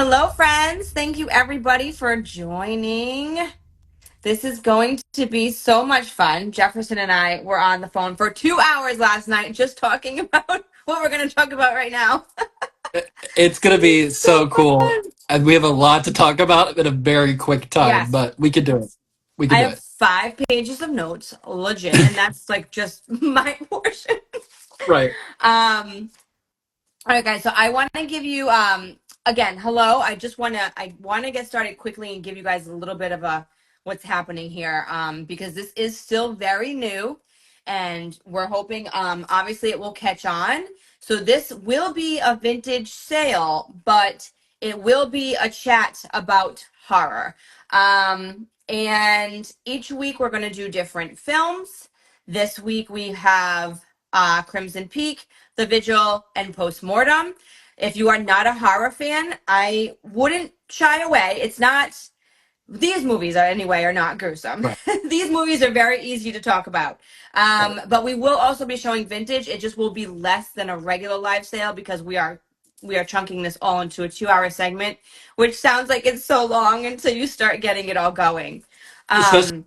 Hello, friends. Thank you, everybody, for joining. This is going to be so much fun. Jefferson and I were on the phone for 2 hours last night just talking about what we're going to talk about right now. It's going to be So so cool. fun. And we have a lot to talk about in a very quick time, Yes. but we could do it. We I could do have it. 5 pages of notes, legit, and that's like just my portion. Right. All right, guys. So I want to give you again, hello. I want to get started quickly and give you guys a little bit of a what's happening here because this is still very new and we're hoping obviously it will catch on. So this will be a vintage sale, but it will be a chat about horror. And each week we're going to do different films. This week we have Crimson Peak, The Vigil, and Mortem. If you are not a horror fan, I wouldn't shy away. It's not, these movies are anyway are not gruesome. Right. These movies are very easy to talk about. Right. But we will also be showing vintage. It just will be less than a regular live sale because we are chunking this all into a 2-hour segment, which sounds like it's so long until you start getting it all going. Especially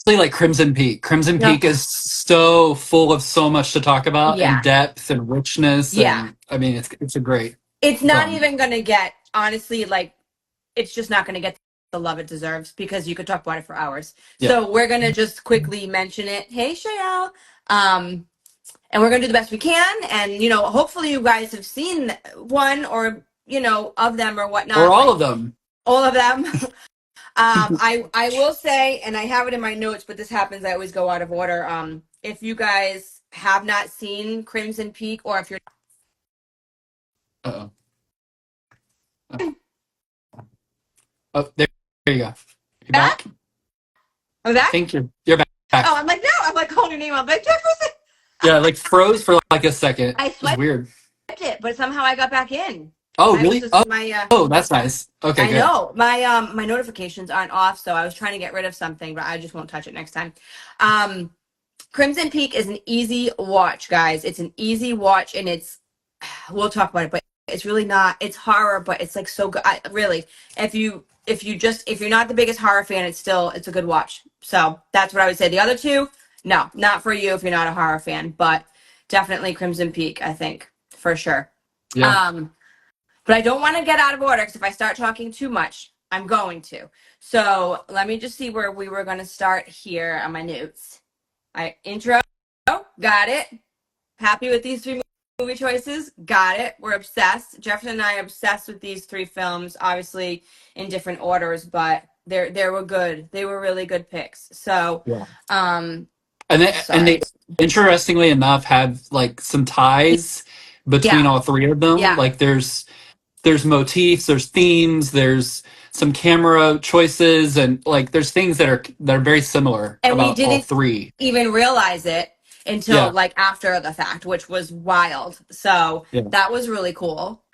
like Crimson Peak. Crimson No, Peak is so full of so much to talk about yeah, and depth and richness. yeah. And I mean, it's a great It's not film. even going to get, honestly, like, it's just not going to get the love it deserves because you could talk about it for hours. Yeah. So we're going to just quickly mention it. Hey, Shayelle. And we're going to do the best we can. And, hopefully you guys have seen one or, of them or Or whatnot. all But of them. all of them. I will say, and I have it in my notes, but this happens, I always go out of order. If you guys have not seen Crimson Peak or if you're Uh-oh. Oh, oh, there you go. You back, back? I'm I back. think you're back. Oh, I'm like, no, I'm like calling your name. I'm like, Jefferson. Yeah, like froze for like a second. I It was swiped weird. it, but somehow I got back in. Oh, I was really? just Oh, my oh, that's nice. Okay, I good. know my notifications aren't off, so I was trying to get rid of something, but I just won't touch it next time. Crimson Peak is an easy watch, guys. It's an easy watch, and we'll talk about it, but it's really not. It's horror, but it's like so good. Really, if you're not the biggest horror fan, it's a good watch. So that's what I would say. The other two, no, not for you if you're not a horror fan, but definitely Crimson Peak, I think for sure. Yeah. Um, but I don't want to get out of order because if I start talking too much, I'm going to. So let me just see where we were going to start here on my notes. Intro, got it. Happy with these 3 movie choices, got it. We're obsessed. Jefferson and I are obsessed with these 3 films, obviously in different orders, but they were good. They were really good picks. So, Yeah. um, And they sorry. interestingly enough have like some ties between Yeah, all 3 of them. yeah. Like there's motifs, there's themes, there's some camera choices, and like there's things that are very similar And we about all didn't 3. even realize it until Yeah. like after the fact, which was wild. So Yeah. that was really cool.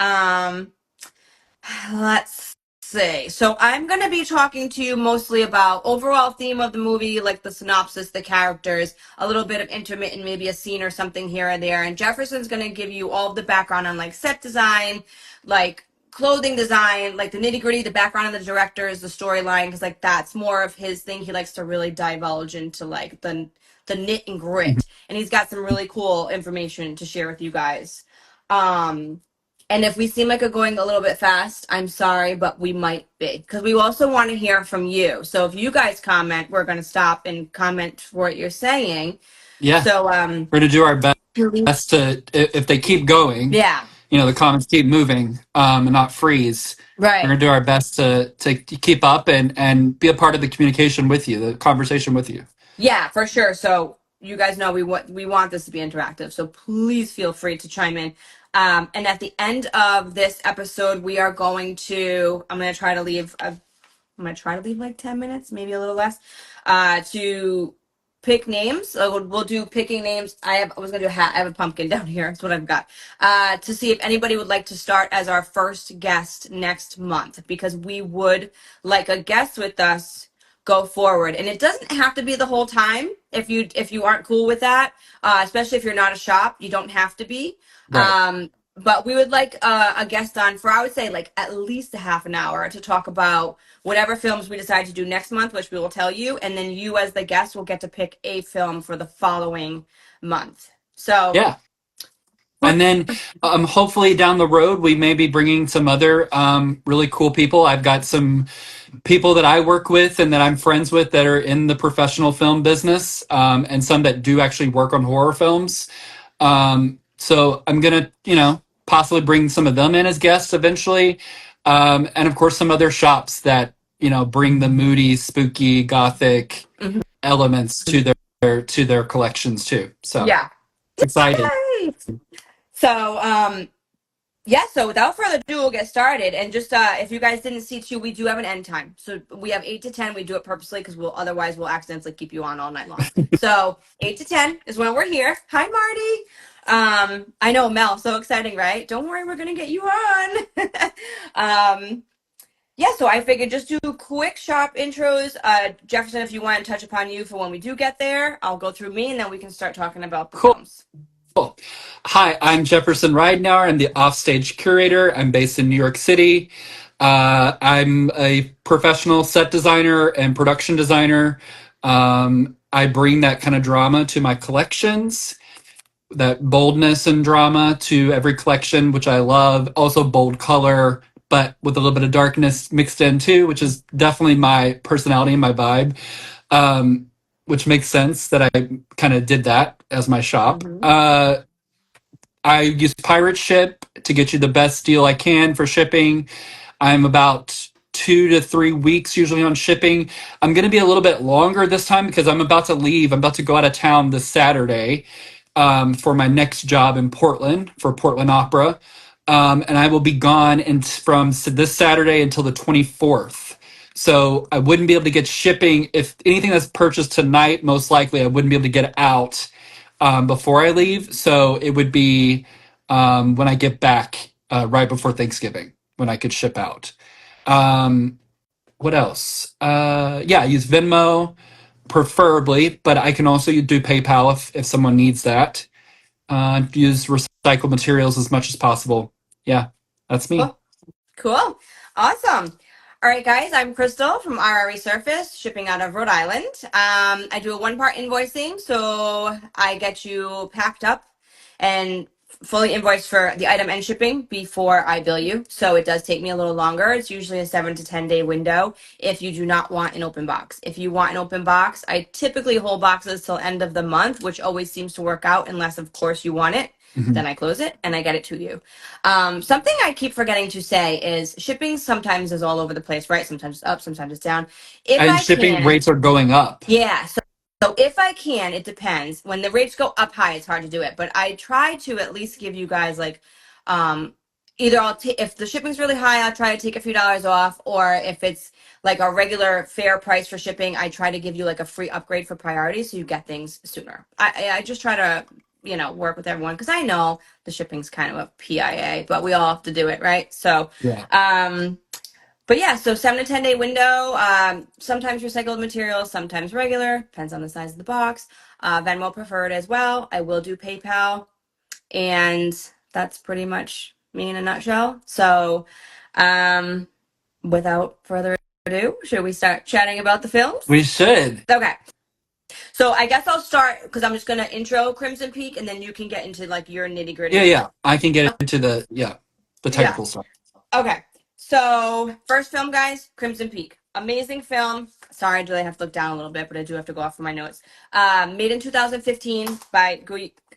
Let's see. So I'm going to be talking to you mostly about overall theme of the movie, like the synopsis, the characters, a little bit of intermittent, maybe a scene or something here and there. And Jefferson's going to give you all of the background on like set design, like clothing design, like the nitty gritty, the background of the directors, the storyline, because like that's more of his thing. He likes to really divulge into like the knit and Mhm. grit, and he's got some really cool information to share with you guys. And if we seem like we're going a little bit fast, I'm sorry, but we might be because we also want to hear from you. So if you guys comment, we're going to stop and comment for what you're saying. Yeah. So We're going to do our best to if they keep going, yeah, the comments keep moving, and not freeze. We're right. going to do our best to keep up and be a part of the communication with you, the conversation with you. Yeah, for sure. So you guys know we want this to be interactive. So please feel free to chime in. And at the end of this episode, we are going to. I'm gonna try to leave. I'm gonna try to leave like 10 minutes, maybe a little less, to pick names. So we'll do picking names. I was gonna do a hat. I have a pumpkin down here. That's what I've got. To see if anybody would like to start as our first guest next month, because we would like a guest with us go forward, and it doesn't have to be the whole time if you aren't cool with that, especially if you're not a shop, you don't have to be, Right. But we would like a guest on for, I would say, like at least a half an hour to talk about whatever films we decide to do next month, which we will tell you. And then you, as the guest, will get to pick a film for the following month. So, Yeah. And then hopefully down the road, we may be bringing some other really cool people. I've got some people that I work with and that I'm friends with that are in the professional film business, and some that do actually work on horror films. So I'm going to, possibly bring some of them in as guests eventually. And of course, some other shops that, bring the moody, spooky, gothic mhm. elements to their collections too. So Yeah. it's exciting. Yay! So, yeah, so without further ado, we'll get started. And just if you guys didn't see too, we do have an end time. So we have 8 to 10. We do it purposely because we'll accidentally keep you on all night long. So 8 to 10 is when we're here. Hi, Marty. I know, Mel, so exciting, right? Don't worry, we're gonna get you on. Yeah, so I figured just do quick shop intros. Jefferson, if you want to touch upon you for when we do get there, I'll go through me and then we can start talking about the Cool. films. Hi, I'm Jefferson Ridenauer. I'm the offstage curator. I'm based in New York City. I'm a professional set designer and production designer. I bring that kind of drama to my collections, that boldness and drama to every collection, which I love. Also, bold color, but with a little bit of darkness mixed in too, which is definitely my personality and my vibe. Which makes sense that I kind of did that as my shop. Mm-hmm. I use pirate ship to get you the best deal I can for shipping. I'm about 2 to 3 weeks usually on shipping. I'm going to be a little bit longer this time because I'm about to leave. I'm about to go out of town this Saturday for my next job in Portland for Portland Opera. And I will be gone from this Saturday until the 24th. So I wouldn't be able to get shipping. If anything that's purchased tonight, most likely I wouldn't be able to get it out before I leave. So it would be when I get back right before Thanksgiving when I could ship out. What else? Yeah, I use Venmo preferably, but I can also do PayPal if someone needs that. Use recycled materials as much as possible. Yeah, that's me. Cool. Cool. Awesome. All right, guys, I'm Crystal from RRE Surface, shipping out of Rhode Island. I do a one-part invoicing, so I get you packed up and fully invoiced for the item and shipping before I bill you. So it does take me a little longer. It's usually a 7 to 10 day window if you do not want an open box. If you want an open box, I typically hold boxes till end of the month, which always seems to work out unless, of course, you want it. Mhm. Then I close it and I get it to you. Something I keep forgetting to say is shipping sometimes is all over the place, right? Sometimes it's up, sometimes it's down. If And I shipping can, rates are going up. yeah. So if I can, it depends. When the rates go up high, it's hard to do it. But I try to at least give you guys like, either I'll take if the shipping's really high, I'll try to take a few dollars off, or if it's like a regular fair price for shipping, I try to give you like a free upgrade for priority so you get things sooner. I just try to work with everyone because I know the shipping's kind of a PIA, but we all have to do it, right? So, Yeah. but yeah, so 7 to 10 day window. Sometimes recycled materials, sometimes regular, depends on the size of the box. Venmo preferred as well. I will do PayPal, and that's pretty much me in a nutshell. So, without further ado, should we start chatting about the films? We should. Okay. So I guess I'll start because I'm just gonna intro Crimson Peak, and then you can get into like your nitty gritty. Yeah. I can get into the technical stuff. Okay. So first film, guys, Crimson Peak. Amazing film. Sorry, I do have to look down a little bit, but I do have to go off for my notes. Made in 2015 by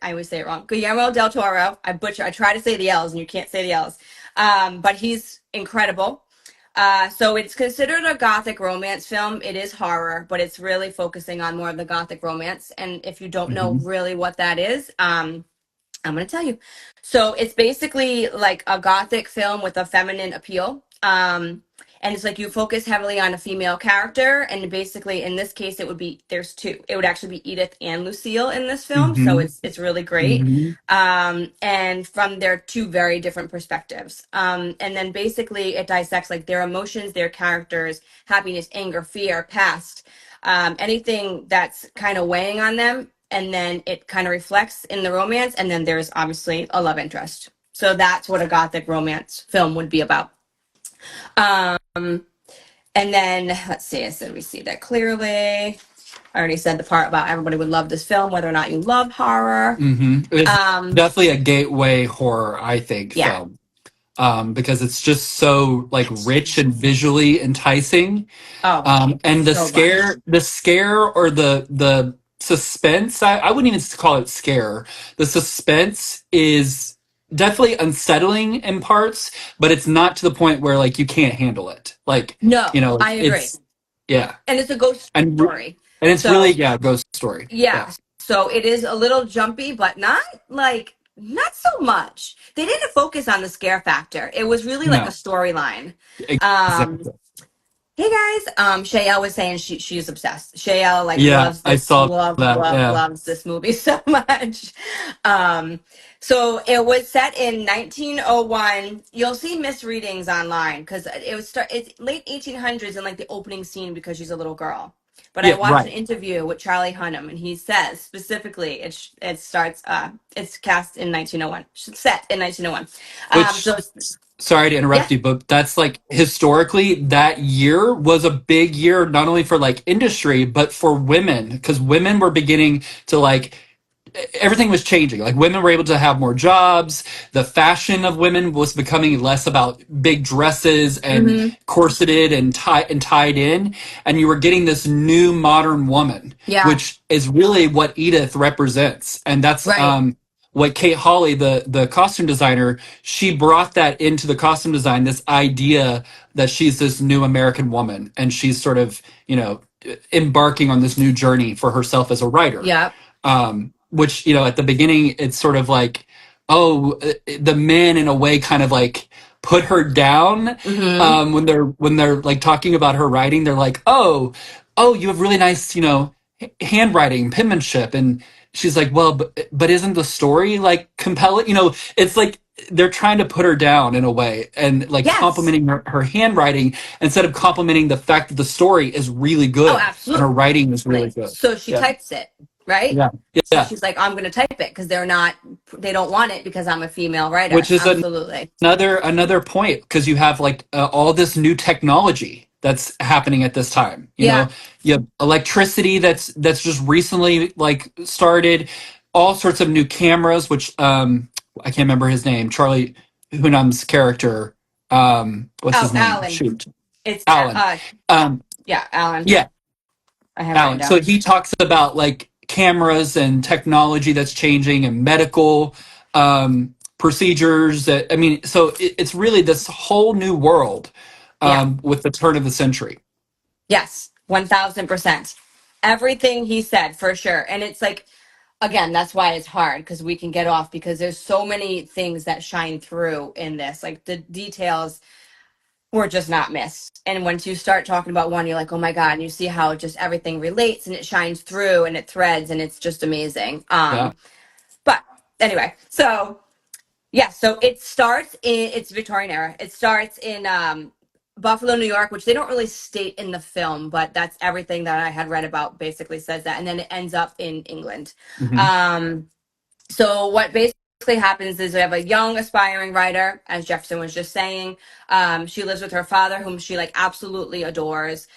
I always say it wrong. Guillermo del Toro. I try to say the L's, and you can't say the L's. But he's incredible. So it's considered a gothic romance film. It is horror, but it's really focusing on more of the gothic romance. And if you don't know really what that is, I'm going to tell you. So it's basically like a gothic film with a feminine appeal. And it's like you focus heavily on a female character. And basically, in this case, there's two. It would actually be Edith and Lucille in this film. So it's really great. And from their two very different perspectives. And then basically it dissects like their emotions, their characters, happiness, anger, fear, past, anything that's kind of weighing on them. And then it kind of reflects in the romance. And then there's obviously a love interest. So that's what a gothic romance film would be about. Um, and then let's see, I said we see that clearly. I already said the part about everybody would love this film, whether or not you love horror. It's Um, definitely a gateway horror, I think, yeah. film. Because it's just so like rich and visually enticing. Oh, And so much. the scare or the suspense, I wouldn't even call it scare. The suspense is definitely unsettling in parts, but it's not to the point where like you can't handle it. Like, No, I agree. it's yeah. And it's a ghost And story. and it's really, So yeah, ghost story. yeah. Yeah. So it is a little jumpy, but not so much. They didn't focus on the scare factor. It was really like a No. storyline. Um, Exactly. hey guys, Shayelle was saying she's obsessed. Shayelle like Yeah, loves I this, saw that. Yeah. loves this movie so much. Um, so it was set in 1901. You'll see misreadings online because it's late 1800s in like the opening scene because she's a little girl. But I Yeah, watched an right. interview with Charlie Hunnam, and he says specifically it starts it's cast in 1901, set in 1901. Which, So sorry to yeah. interrupt you, but that's like historically that year was a big year, not only for like industry, but for women, because women were beginning to like everything was changing. Like women were able to have more jobs. The fashion of women was becoming less about big dresses and Hmm. corseted and tied in, and you were getting this new modern woman, Yeah. which is really what Edith represents, and that's Right. what Kate Hawley, the costume designer, she brought that into the costume design. This idea that she's this new American woman, and she's sort of embarking on this new journey for herself as a writer, Yeah. which at the beginning it's sort of like, oh, the men in a way kind of like put her down, Hmm. when they're like talking about her writing. They're like, oh, you have really nice handwriting, penmanship. And she's like, well, but isn't the story like compelling? It's like they're trying to put her down in a way, and like Yes. complimenting her handwriting instead of complimenting the fact that the story is really Oh, good and her absolutely. writing is really good. So she Yeah. types it, right? Yeah. So Yeah. she's like, I'm going to type it because they don't want it because I'm a female writer. Which is Absolutely. another point, because you have like all this new technology that's happening at this time. Yeah. You have electricity that's just recently like started, all sorts of new cameras, which I can't remember his name, Charlie Hunnam's character. What's Oh, his name? Alan. Shoot. It's, Alan. Um, yeah, Alan. yeah, I have it written Alan. So down. he talks about like cameras and technology that's changing, and medical procedures. That I mean, so it's really this whole new world Yeah. with the turn of the century. Yes. 1000%. Everything he said for sure. And it's like, again, that's why it's hard because we can get off because there's so many things that shine through in this. Like the details were just not missed. And once you start talking about one, you're like, oh my God, and you see how just everything relates and it shines through and it threads and it's just amazing. Yeah. But anyway, so yeah, so it's Victorian era. It starts in Buffalo, New York, which they don't really state in the film, but that's everything that I had read about basically says that. And then it ends up in England. Hmm. Um, so what basically happens is we have a young aspiring writer, as Jefferson was just saying. She lives with her father, whom she like absolutely adores.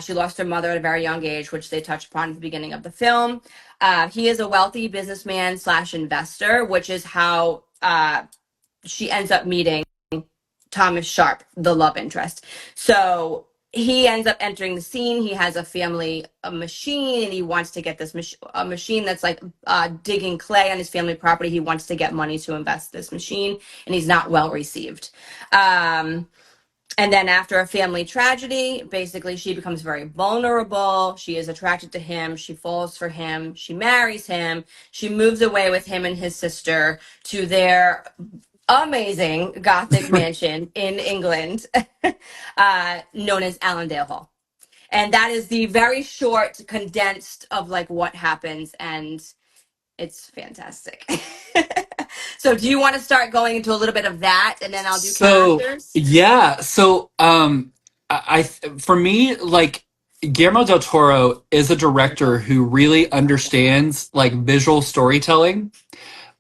She lost her mother at a very young age, which they touch upon at the beginning of the film. He is a wealthy businessman slash investor, which is how she ends up meeting Thomas Sharp, the love interest. So he ends up entering the scene. He has a machine, and he wants to get this a machine that's like digging clay on his family property. He wants to get money to invest this machine, and he's not well received. And then after a family tragedy, basically she becomes very vulnerable. She is attracted to him. She falls for him. She marries him. She moves away with him and his sister to their amazing Gothic mansion in England, known as Allendale Hall. And that is the very short, condensed of like what happens, and it's fantastic. So, do you want to start going into a little bit of that, and then I'll do So characters? yeah, so for me, like Guillermo del Toro is a director who really understands like visual storytelling.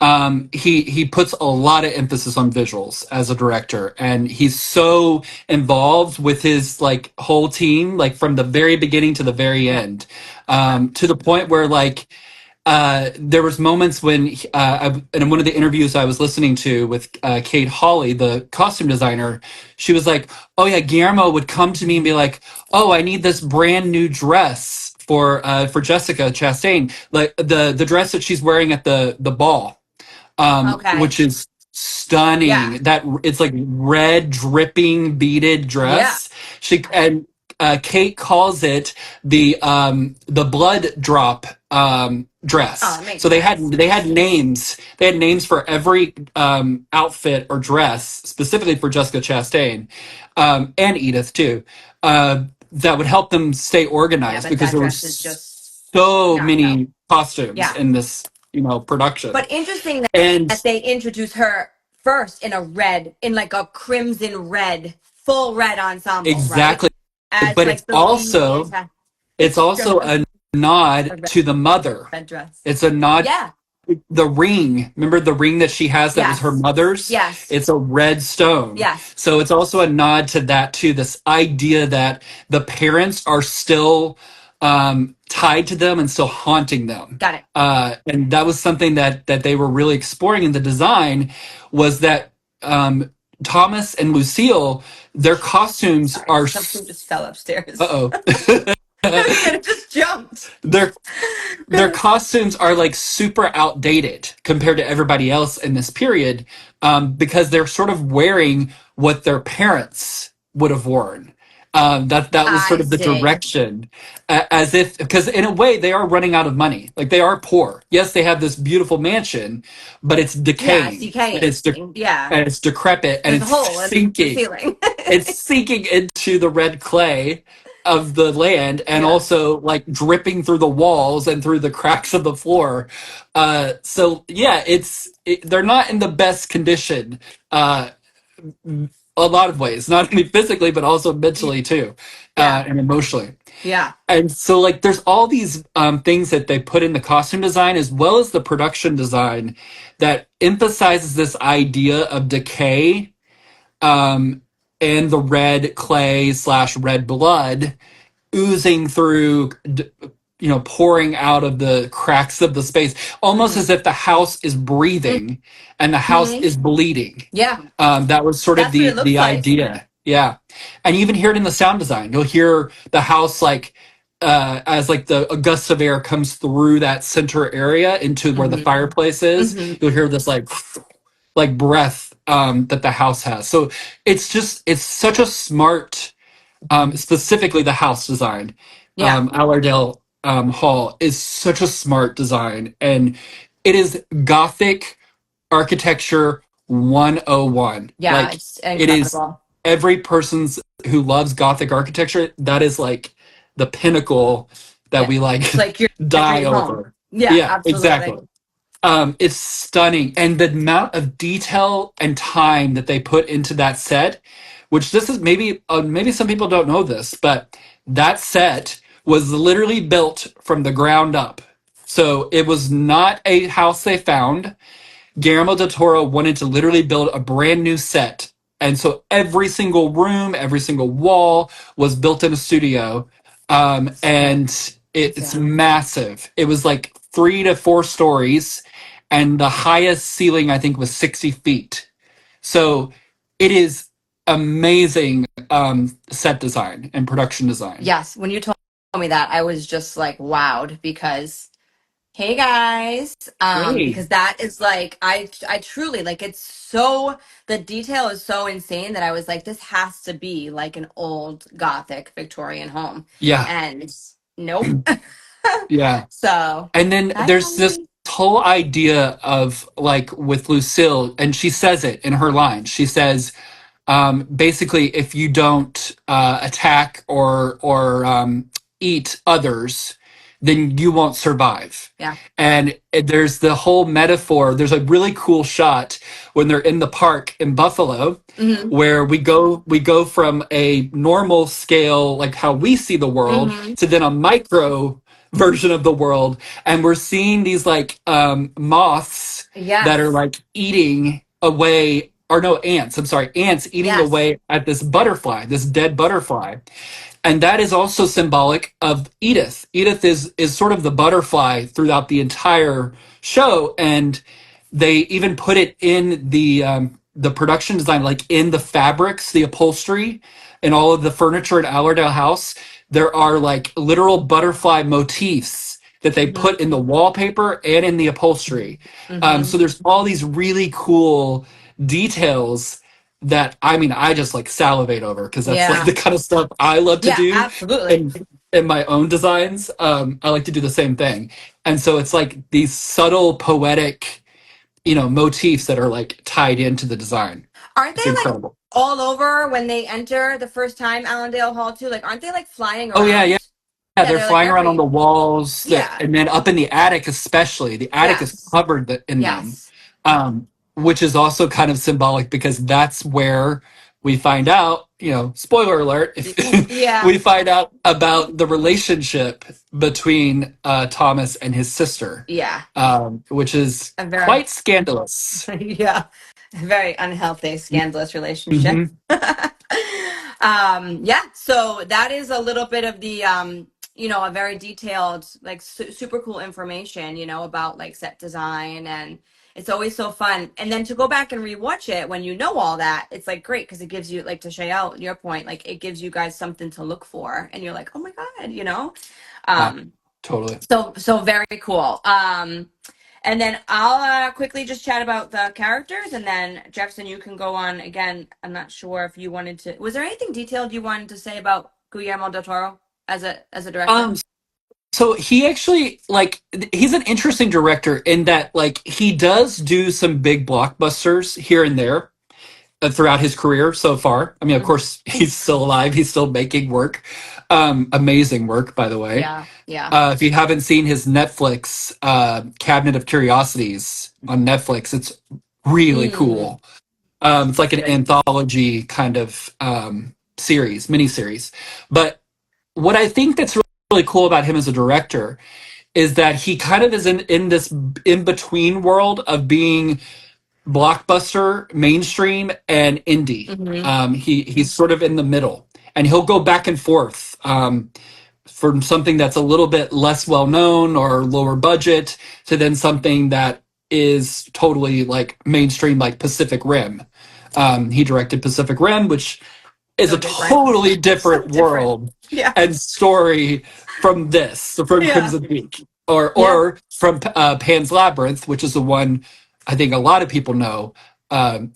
He puts a lot of emphasis on visuals as a director, and he's so involved with his like whole team, like from the very beginning to the very Yeah. end, to the point where like there was moments when in one of the interviews I was listening to with Kate Hawley, the costume designer, she was like, "Oh yeah, Guillermo would come to me and be like, 'Oh, I need this brand new dress for Jessica Chastain, like the dress that she's wearing at the ball, Okay. which is Yeah. stunning. That it's like red dripping beaded Yeah. dress. She and Kate calls it the blood drop Oh, dress. it makes So sense. they had names. They had names for every outfit or dress specifically for Jessica Chastain, and Edith too. That would help them stay Yeah, organized but because that there dress is was just so knocked out. many costumes Yeah. in this production. But interesting And that they introduce her first in a red, in like a crimson red, full red ensemble, right? exactly, As but like the lead antagonist. it's It's also just a nod a to the mother. red dress. It's a nod. Yeah. The ring, remember the ring that she has that was her Yes. mother's? Yes. It's a red stone. Yes. So it's also a nod to that too, this idea that the parents are still tied to them and still haunting them. Got it. And that was something that they were really exploring in the design, was that Thomas and Lucille, their costumes Sorry, are something just fell upstairs. uh-oh. It just jumped. their their costumes are like super outdated compared to everybody else in this period, because they're sort of wearing what their parents would have worn. That was sort I of the see. direction, as if, because in a way they are running out of money. Like they are poor. Yes, they have this beautiful mansion, but it's Yeah, it's decaying and decaying. Yeah. and it's decrepit and There's a it's hole in the sinking. ceiling. It's sinking into the red clay of the land, and Yeah. also like dripping through the walls and through the cracks of the floor. So yeah, they're not in the best condition, uh, a lot of ways, not only physically but also mentally too, Yeah. and emotionally. Yeah. And so like there's all these things that they put in the costume design as well as the production design that emphasizes this idea of decay, um, and the red clay slash red blood oozing through, pouring out of the cracks of the space, almost Hmm. as if the house is breathing and the house Hmm. is bleeding. Yeah. That was sort of That's what it the looks like. idea. Yeah. And you even hear it in the sound design. You'll hear the house like, as like a gust of air comes through that center area into where the Hmm. fireplace is, Hmm. you'll hear this like breath that the house has. So it's such a smart, specifically the house design. Yeah. Allerdale Hall is such a smart design, and it is Gothic architecture 101. Yeah. Like It's it is incredible. every person's who loves Gothic architecture. That is like the pinnacle that Yeah. we like It's like your die dream home. over. Yeah, Yeah, absolutely. exactly. It's stunning, and the amount of detail and time that they put into that set, which this is maybe some people don't know this, but that set was literally built from the ground up. So it was not a house they found. Guillermo del Toro wanted to literally build a brand new set, and so every single room, every single wall was built in a studio, and it's Yeah. massive. It was like 3 to 4 stories, and the highest ceiling I think was 60 feet. So it is amazing, set design and production design. Yes. When you told me that, I was just like wowed because hey guys, Hey, because that is like I truly like it's so the detail is so insane that I was like this has to be like an old Gothic Victorian home, yeah, and nope. yeah. So And then that's there's this funny. whole idea of like with Lucille, and she says it in her line. She says, basically, if you don't attack or eat others, then you won't survive. Yeah. And there's the whole metaphor. There's a really cool shot when they're in the park in Buffalo, Hmm. where we go from a normal scale, like how we see the world, Hmm. to then a micro version of the world, and we're seeing these like moths that are Yes. like eating away, or no, ants. I'm sorry, ants eating Yes. away at this butterfly, this dead butterfly. And that is also symbolic of Edith. Edith is sort of the butterfly throughout the entire show, and they even put it in the production design, like in the fabrics, the upholstery, and all of the furniture at Allerdale House. There are like literal butterfly motifs that they Hmm. put in the wallpaper and in the upholstery. Hmm. So there's all these really cool details that I mean I just like salivate over because that's like Yeah. the kind of stuff I love to Yeah, do absolutely. in my own designs. I like to do the same thing, and so it's like these subtle poetic, motifs that are like tied into the design. Aren't they It's like incredible. all over when they enter the first time Allendale Hall too? Like, aren't they like flying Oh yeah, yeah. around? Yeah, Yeah, they're they're like flying around on the every. walls, Yeah. and then up in the attic, especially. The attic is Yes. covered in them, Yes. which is also kind of symbolic because that's where we find out. Spoiler alert: if Yeah. we find out about the relationship between Thomas and his sister, Yeah. which is A very. quite scandalous. Yeah. A very unhealthy, scandalous relationship. Mm-hmm. Yeah, so that is a little bit of the a very detailed, like super cool information, about like set design, and it's always so fun. And then to go back and rewatch it when you know all that, it's like great because it gives you, like, to Shayelle, your point, like it gives you guys something to look for, and you're like, oh my God. Ah, Um, totally. so very cool. And then I'll quickly just chat about the characters, and then Jefferson, you can go on again. I'm not sure if you wanted to. Was there anything detailed you wanted to say about Guillermo del Toro as a director? Um, So he actually he's an interesting director in that like he does do some big blockbusters here and there throughout his career so far. I mean, of Mhm. course, he's still alive. He's still making work. Amazing work, by the way. Yeah, yeah. If you haven't seen his Netflix Cabinet of Curiosities on Netflix, it's really Mm, cool. It's like that's an good. anthology kind of miniseries. But what I think that's really cool about him as a director is that he kind of is in this in between world of being blockbuster, mainstream, and indie. Hmm. He's sort of in the middle, and he'll go back and forth from something that's a little bit less well known or lower budget to then something that is totally like mainstream, like Pacific Rim. He directed Pacific Rim, which is So a different. totally So different different. world Yeah, and story from yeah, Crimson Peak, or yeah. from Pan's Labyrinth, which is the one I think a lot of people know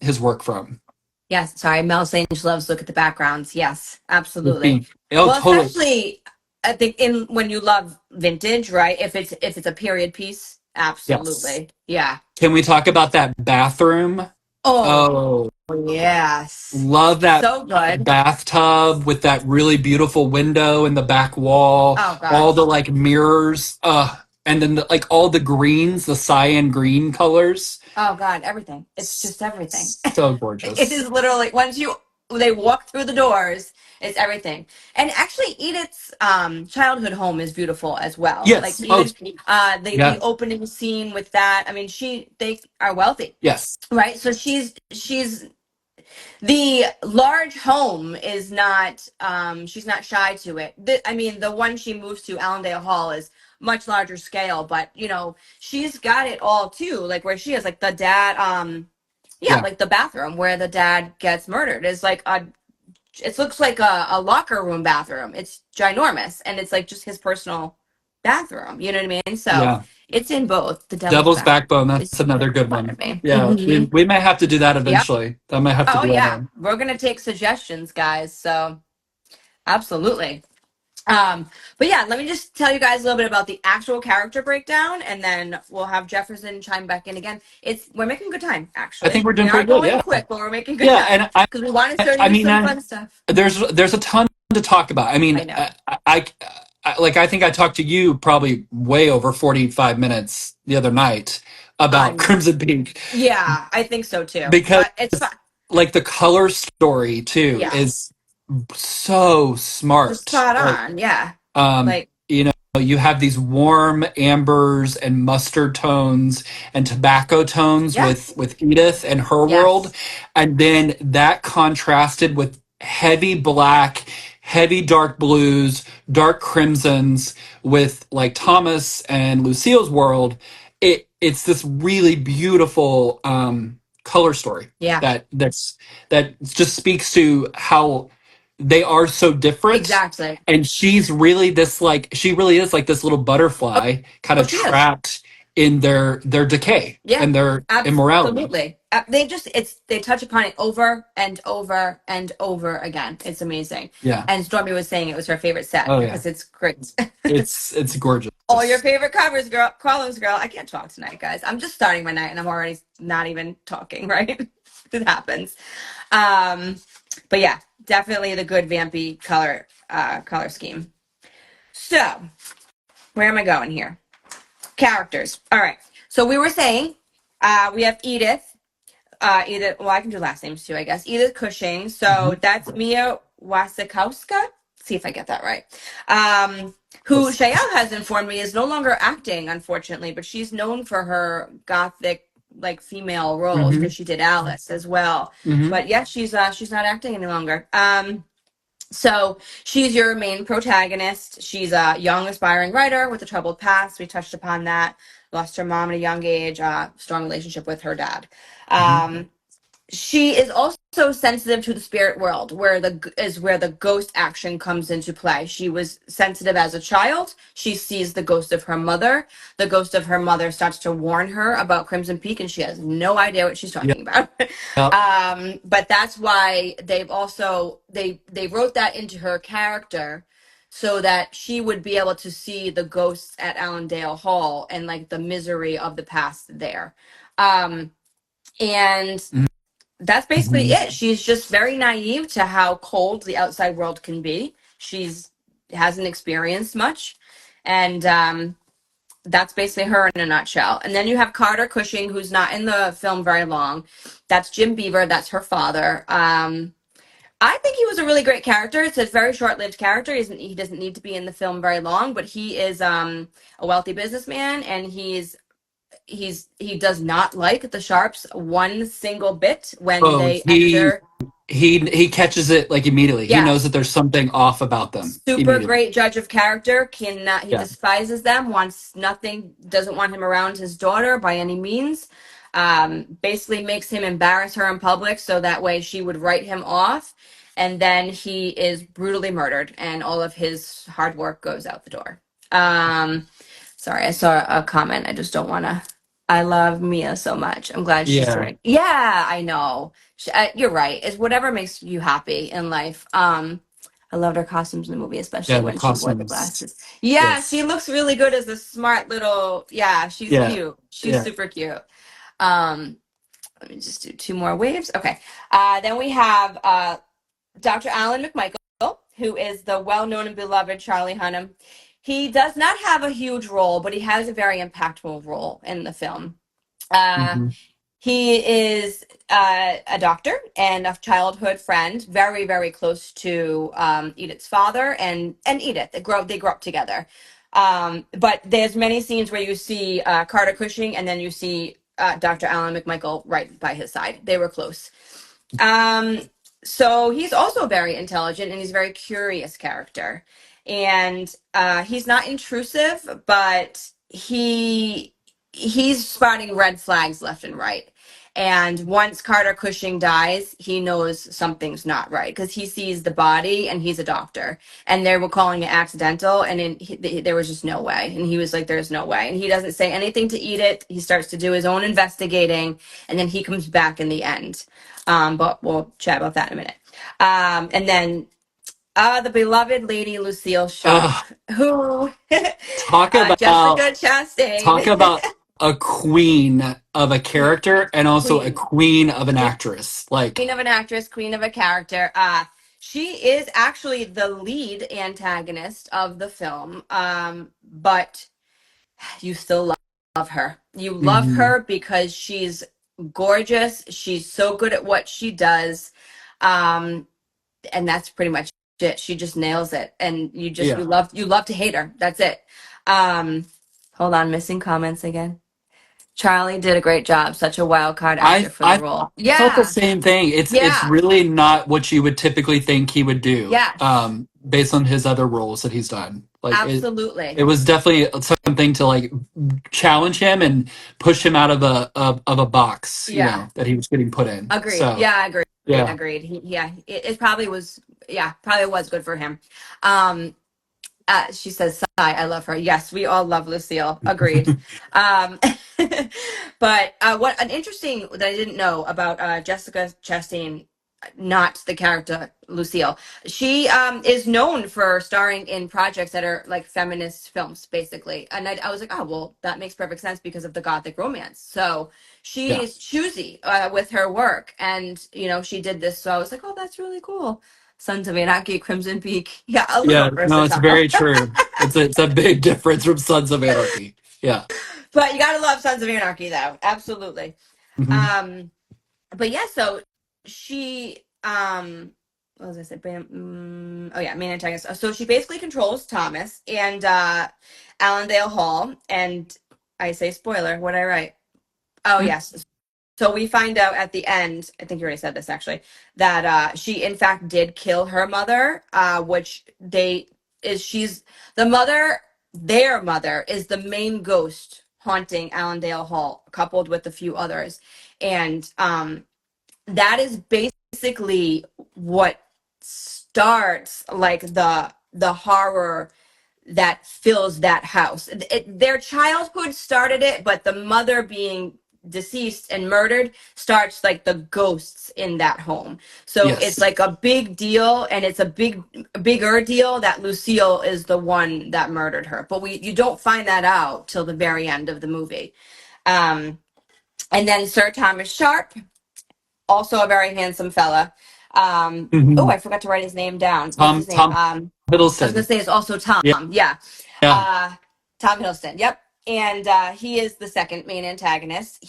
his work from. Yes. Sorry, Mel Sage loves look at the backgrounds. Yes, absolutely. Oh, Well, totally. especially I think in when you love vintage, right? If it's a period piece, Yes. absolutely. Yeah. Can we talk about that bathroom? Oh, Oh, yes. love that So good. bathtub with that really beautiful window in the back wall, Oh all God. the like mirrors, and then like all the greens, the cyan green colors. Oh God, everything. It's just everything. So It gorgeous. is literally once they walk through the doors, it's everything. And actually Edith's childhood home is beautiful as well. Like Yes. Oh, even the yeah. opening scene with that, I mean they are wealthy, Yes. right? So she's the large home is not she's not shy to it. I mean the one she moves to, Allendale Hall, is much larger scale, but she's got it all too, like where she is, like the dad, yeah, Yeah. like the bathroom where the dad gets murdered is like it looks like a locker room bathroom. It's ginormous, and it's like just his personal bathroom, you know what I mean? So Yeah. it's in both. The Devil's Devil's Backbone Backbone. is That's another good fun to one. me. Yeah. We may have to do that Yep. eventually. I might have to Oh do that yeah, one. we're gonna take suggestions, guys. So absolutely. Um, but yeah, let me just tell you guys a little bit about the actual character breakdown, and then we'll have Jefferson chime back in again. We're making good time, I think actually. we're We doing are pretty good. going Yeah. quick, but we're making good Yeah. time And I, because we want to show I you mean, some fun stuff. there's a ton to talk about. I I mean, know. I think I talked to you probably way over 45 minutes the other night about Um, Crimson Peak yeah, I think so too. because But it's fun. like the color story too Yes, is so just smart. spot Like, on. Yeah, um, like you know. you have these warm ambers and mustard tones and tobacco tones Yes. with Edith and her world, Yes. and then that contrasted with heavy black, heavy dark blues, dark crimsons with like Thomas and Lucille's world. It's this really beautiful color story Yeah. that just speaks to how they are so different, Exactly. and she's really this like she really is like this little butterfly kind Oh, of she is. trapped in their decay Yeah, and their immorality. absolutely. They touch upon it over and over and over again. It's amazing. Yeah. And Stormy was saying it was her favorite set Oh yeah. because it's great. It's gorgeous. All your favorite covers, girl. Columns, girl. I can't talk tonight, guys. I'm just starting my night and I'm already not even talking, right? It happens. Um, but yeah, definitely the good vampy color scheme. So, where am I going here? Characters. All right. So we were saying we have Edith. Edith, well, I can do last names too, I guess. Edith Cushing. So Mhm. that's Mia Wasikowska. See if I get that right. Who Shayelle has informed me is no longer acting, unfortunately, but she's known for her gothic, like female roles Mhm. because she did Alice as well. Mhm. But yeah, she's not acting any longer. So she's your main protagonist. She's a young, aspiring writer with a troubled past. We touched upon that. Lost her mom at a young age. Strong relationship with her dad. Mhm. She is also sensitive to the spirit world, where the ghost action comes into play. She was sensitive as a child. She sees the ghost of her mother. The ghost of her mother starts to warn her about Crimson Peak, and she has no idea what she's Yeah. talking about. But that's why they wrote that into her character so that she would be able to see the ghosts at Allendale Hall and like the misery of the past there. And that's basically Mhm. it. She's just very naive to how cold the outside world can be. She's hasn't experienced much, and that's basically her in a nutshell. And then you have Carter Cushing, who's not in the film very long. That's Jim Beaver. That's her father. I think he was a really great character. It's a very short-lived character. He doesn't need to be in the film very long, but he is a wealthy businessman, and he does not like the Sharps one single bit when Oh, they enter. he catches it like immediately. He knows Yes, that there's something off about them super immediately. great judge of character. Cannot He Yeah. despises them. Wants nothing. Doesn't want him around his daughter by any means. Basically makes him embarrass her in public so that way she would write him off, and then he is brutally murdered, and all of his hard work goes out the door. Sorry, I saw a comment. I just don't want to. I love Mia so much. I'm glad she's Yeah. doing. Yeah, I know. You're right. It's whatever makes you happy in life. I loved her costumes in the movie, especially Yeah, the when she wore the costumes. glasses. Yeah, she Yes. looks really good as a smart little. Yeah, she's Yeah. cute. She's Yeah. super cute. Um, Let me just do two more waves. Okay. Then we have Dr. Alan McMichael, who is the well-known and beloved Charlie Hunnam. He does not have a huge role, but he has a very impactful role in the film. Uh, Hmm. he is a doctor and a childhood friend, very, very close to Edith's father and Edith. They grew up together. But there's many scenes where you see Carter Cushing and then you see Dr. Alan McMichael right by his side. They were close. So he's also very intelligent and he's a very curious character. And he's not intrusive, but he's spotting red flags left and right. And once Carter Cushing dies, he knows something's not right because he sees the body and he's a doctor. And they were calling it accidental. And there was just no way. And he was like, there's no way. And he doesn't say anything to Edith. He starts to do his own investigating. And then he comes back in the end. But we'll chat about that in a minute. And then the beloved Lady Lucille Sharp, Uh, who talk Jessica about talk Chastain. about a queen of a character and also a Queen. queen of an Yeah. actress. Like, Queen of an actress, queen of a character. She is actually the lead antagonist of the film, but you still love her. You love mhm. her because she's gorgeous. She's so good at what she does. And that's pretty much shit. She just nails it, and Yeah. you love to hate her. That's it. Um, hold on, missing comments again. Charlie did a great job. Such a wild card actor for the I role. thought the Yeah, same thing. It's yeah, really not what you would typically think he would do, yes, based on his other roles that he's done. Like it absolutely. was definitely something to like challenge him and push him out of a box, Yeah, that he was getting put in. agreed. So Yeah, agreed. yeah, Agreed. It probably was. Yeah, probably was good for him. Um, she says, "Sigh, I love her." Yes, we all love Lucille. Agreed. Um, but what an interesting that I didn't know about Jessica Chastain, not the character Lucille. She is known for starring in projects that are like feminist films, basically. And I was like, oh, well, that makes perfect sense because of the gothic romance. So she yeah, is choosy with her work, and she did this. So I was like, oh, that's really cool. Sons of Anarchy, Crimson Peak. Yeah, a little yeah. No, it's versatile. very true. It's a big difference from Sons of Anarchy. Yeah. But you gotta love Sons of Anarchy, though. Absolutely. Hmm. Um, but yeah, so she what was I say? Oh yeah, main antagonist. So she basically controls Thomas and Allendale Hall, and I say spoiler. What I write? Oh yes. So we find out at the end, I think you already said this actually, that she in fact did kill her mother, which she's the mother, their mother is the main ghost haunting Allendale Hall, coupled with a few others. And that is basically what starts like the horror that fills that house. Their childhood started it, but the mother being deceased and murdered starts like the ghosts in that home. So it's Yes. like a big deal, and it's a bigger deal that Lucille is the one that murdered her. But you don't find that out till the very end of the movie. And then Sir Thomas Sharp, also a very handsome fella. Oh, Hmm. I forgot to write his name down. What's Tom his name? Tom I was gonna Hiddleston. say it's also Tom. Yeah. Yeah, Yeah. uh, Tom Hiddleston. Yep, and he is the second main antagonist.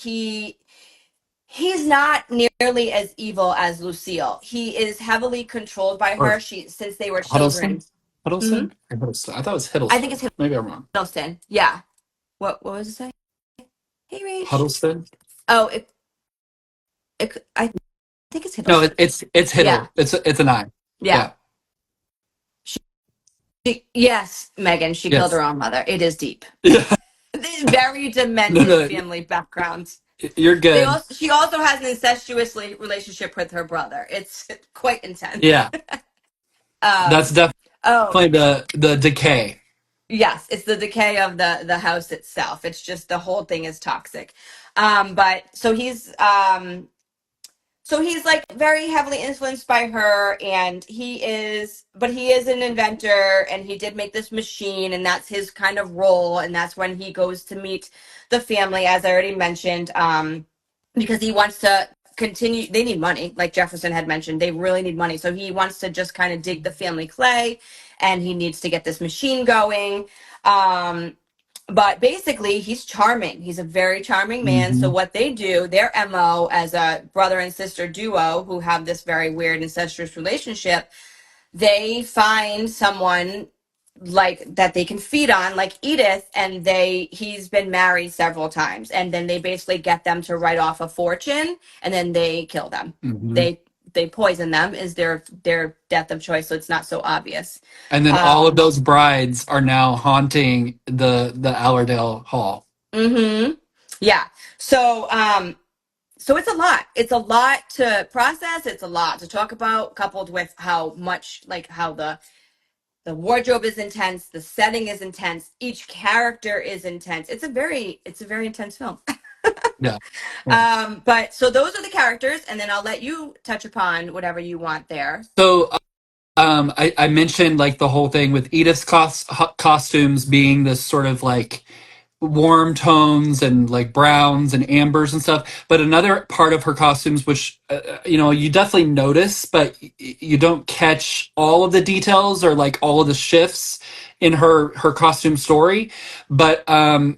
He's not nearly as evil as Lucille. He is heavily controlled by Or her. Since they were Huddleston. children. Hmm. Huddleston. Or Hiddleston. I thought it was I think it's Hiddleston. Maybe I'm wrong. Hiddleston. Yeah. What was it say? Hey, Rach. Huddleston. Oh, I think it's No, Hiddleston. it's Yeah. Hiddle. It's an I. Yeah. Yeah. Yes, Megan, she killed Yes. her own mother. It is deep. Yeah. Very No, demented no, family background. you're good. She also has an incestuous relationship with her brother. It's quite intense. Yeah, that's Um, oh, definitely the decay. yes, it's the decay of the house itself. It's just the whole thing is toxic. But so he's like very heavily influenced by her, and but he is an inventor, and he did make this machine, and that's his kind of role, and that's when he goes to meet the family, as I already mentioned, because he wants to continue. They need money, like Jefferson had mentioned. They really need money, so he wants to just kind of dig the family clay, and he needs to get this machine going. Um, but basically he's charming. He's a very charming man. So Hmm. what they do, their MO as a brother and sister duo who have this very weird incestuous relationship, they find someone like that they can feed on, like Edith, and he's been married several times, and then they basically get them to write off a fortune, and then they kill them. Hmm. They poison them is their death of choice, so it's not so obvious. And then all of um those brides are now haunting the Allerdale Hall. mhm. Yeah. So it's a lot. It's a lot to process. It's a lot to talk about, coupled with how much, like how the wardrobe is intense, the setting is intense, each character is intense. It's a very intense film. Yeah. Yeah. But so those are the characters, and then I'll let you touch upon whatever you want there. So I mentioned like the whole thing with Edith's costumes being this sort of like warm tones and like browns and ambers and stuff. But another part of her costumes, which you definitely notice, but you don't catch all of the details or like all of the shifts in her costume story. But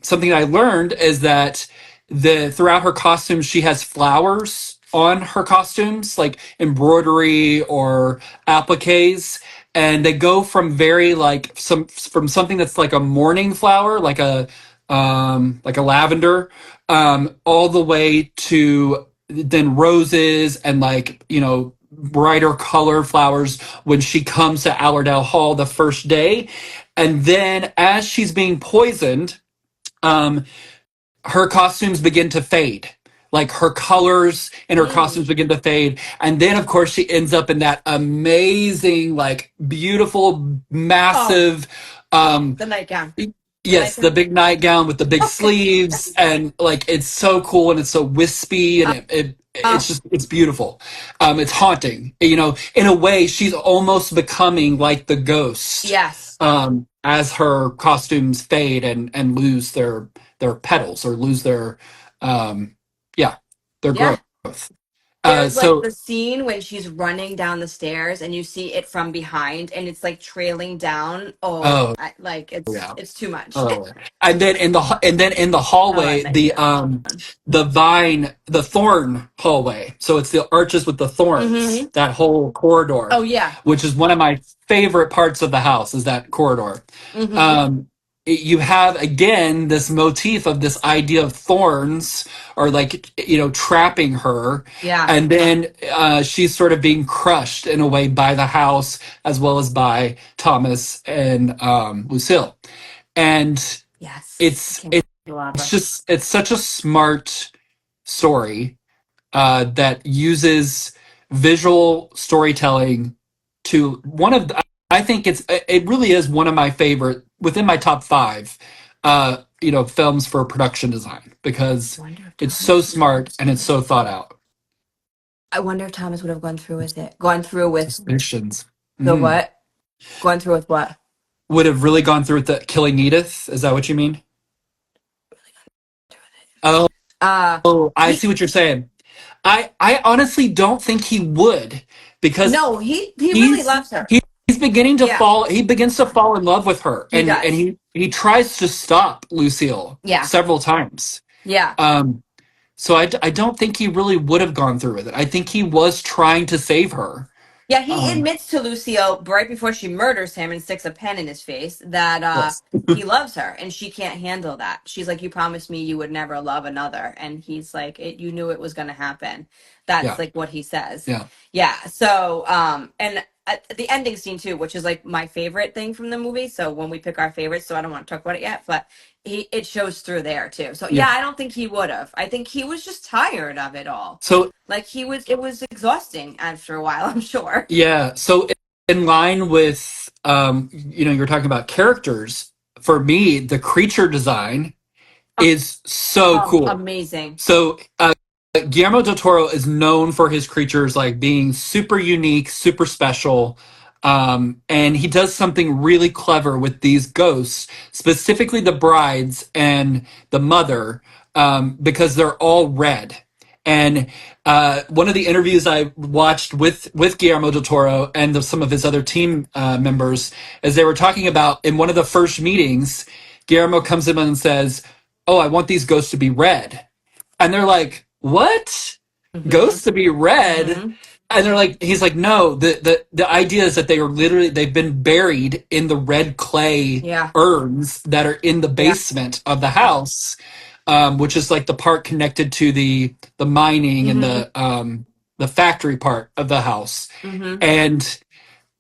something I learned is that the throughout her costumes, she has flowers on her costumes, like embroidery or appliques. and they go from very like from something that's like a morning flower, like a lavender, all the way to then roses and like brighter color flowers when she comes to Allerdale Hall the first day, and then as she's being poisoned, um, her costumes begin to fade. Like her colors and her Mm. costumes begin to fade. And then, of course, she ends up in that amazing, like beautiful, Oh, massive, um, the nightgown. The yes, the nightgown. big nightgown with the big Okay. sleeves. And like, it's so cool and it's so wispy and Oh, it's beautiful. It's haunting. In a way, she's almost becoming like the ghost, yes. as her costumes fade and lose their petals or lose their um yeah their Yeah. growth. There's like So the scene when she's running down the stairs and you see it from behind and it's like trailing down. Oh, oh like yeah. it's too much. Oh, and then in the I love hallway, nightgown. the thorn hallway. So it's the arches with the thorns, Mm-hmm. that whole corridor, Oh yeah. which is one of my favorite parts of the house, is that corridor. Mm-hmm. Um, you have again this motif of this idea of thorns, or like trapping her, Yeah. and then she's sort of being crushed in a way by the house as well as by Thomas and Lucille. And Yes. I it's can't it's love her. just it's such a smart story that uses visual storytelling to one of I think it really is one of my favorite, within my top five films for production design, because Wonder if it's so Thomas would have gone smart and through it's with so it. thought out. I wonder if Thomas would have gone through with it. Gone through with Suspicions. the Mm. what? Gone through with what? Would have really gone through with the killing Edith. Is that what you mean? Oh, I He see what you're saying. I honestly don't think he would, because no, he really he's loves her. he, he's beginning to Yeah, fall he begins to fall in love with her, he and does. he tries to stop Lucille Yeah, several times. yeah. um so I don't think he really would have gone through with it. I think he was trying to save her. Yeah, he um admits to Lucille right before she murders him and sticks a pen in his face that yes. he loves her and she can't handle that. She's like, "You promised me you would never love another," and he's like, You knew it was going to happen." That's Yeah, like what he says. yeah, Yeah. So, and the ending scene too, which is like my favorite thing from the movie. So when we pick our favorites, so I don't want to talk about it yet, but it shows through there too. So yeah. yeah, I don't think he would have. I think he was just tired of it all. So Like it was exhausting after a while, I'm sure. yeah, so in line with you're talking about characters. For me, the creature design is so Oh, cool. amazing. So Guillermo del Toro is known for his creatures like being super unique, super special. And he does something really clever with these ghosts, specifically the brides and the mother, because they're all red. And one of the interviews I watched with Guillermo del Toro and some of his other team members, as they were talking about in one of the first meetings, Guillermo comes in and says, "Oh, I want these ghosts to be red." And they're like, "What? Mm-hmm. Ghosts to be red?" Mm-hmm. And he's like, "No, the idea is that they've been buried in the red clay Yeah. urns that are in the Yeah. basement of the house, which is like the part connected to the mining and Mm-hmm. the factory part of the house." Mm-hmm. And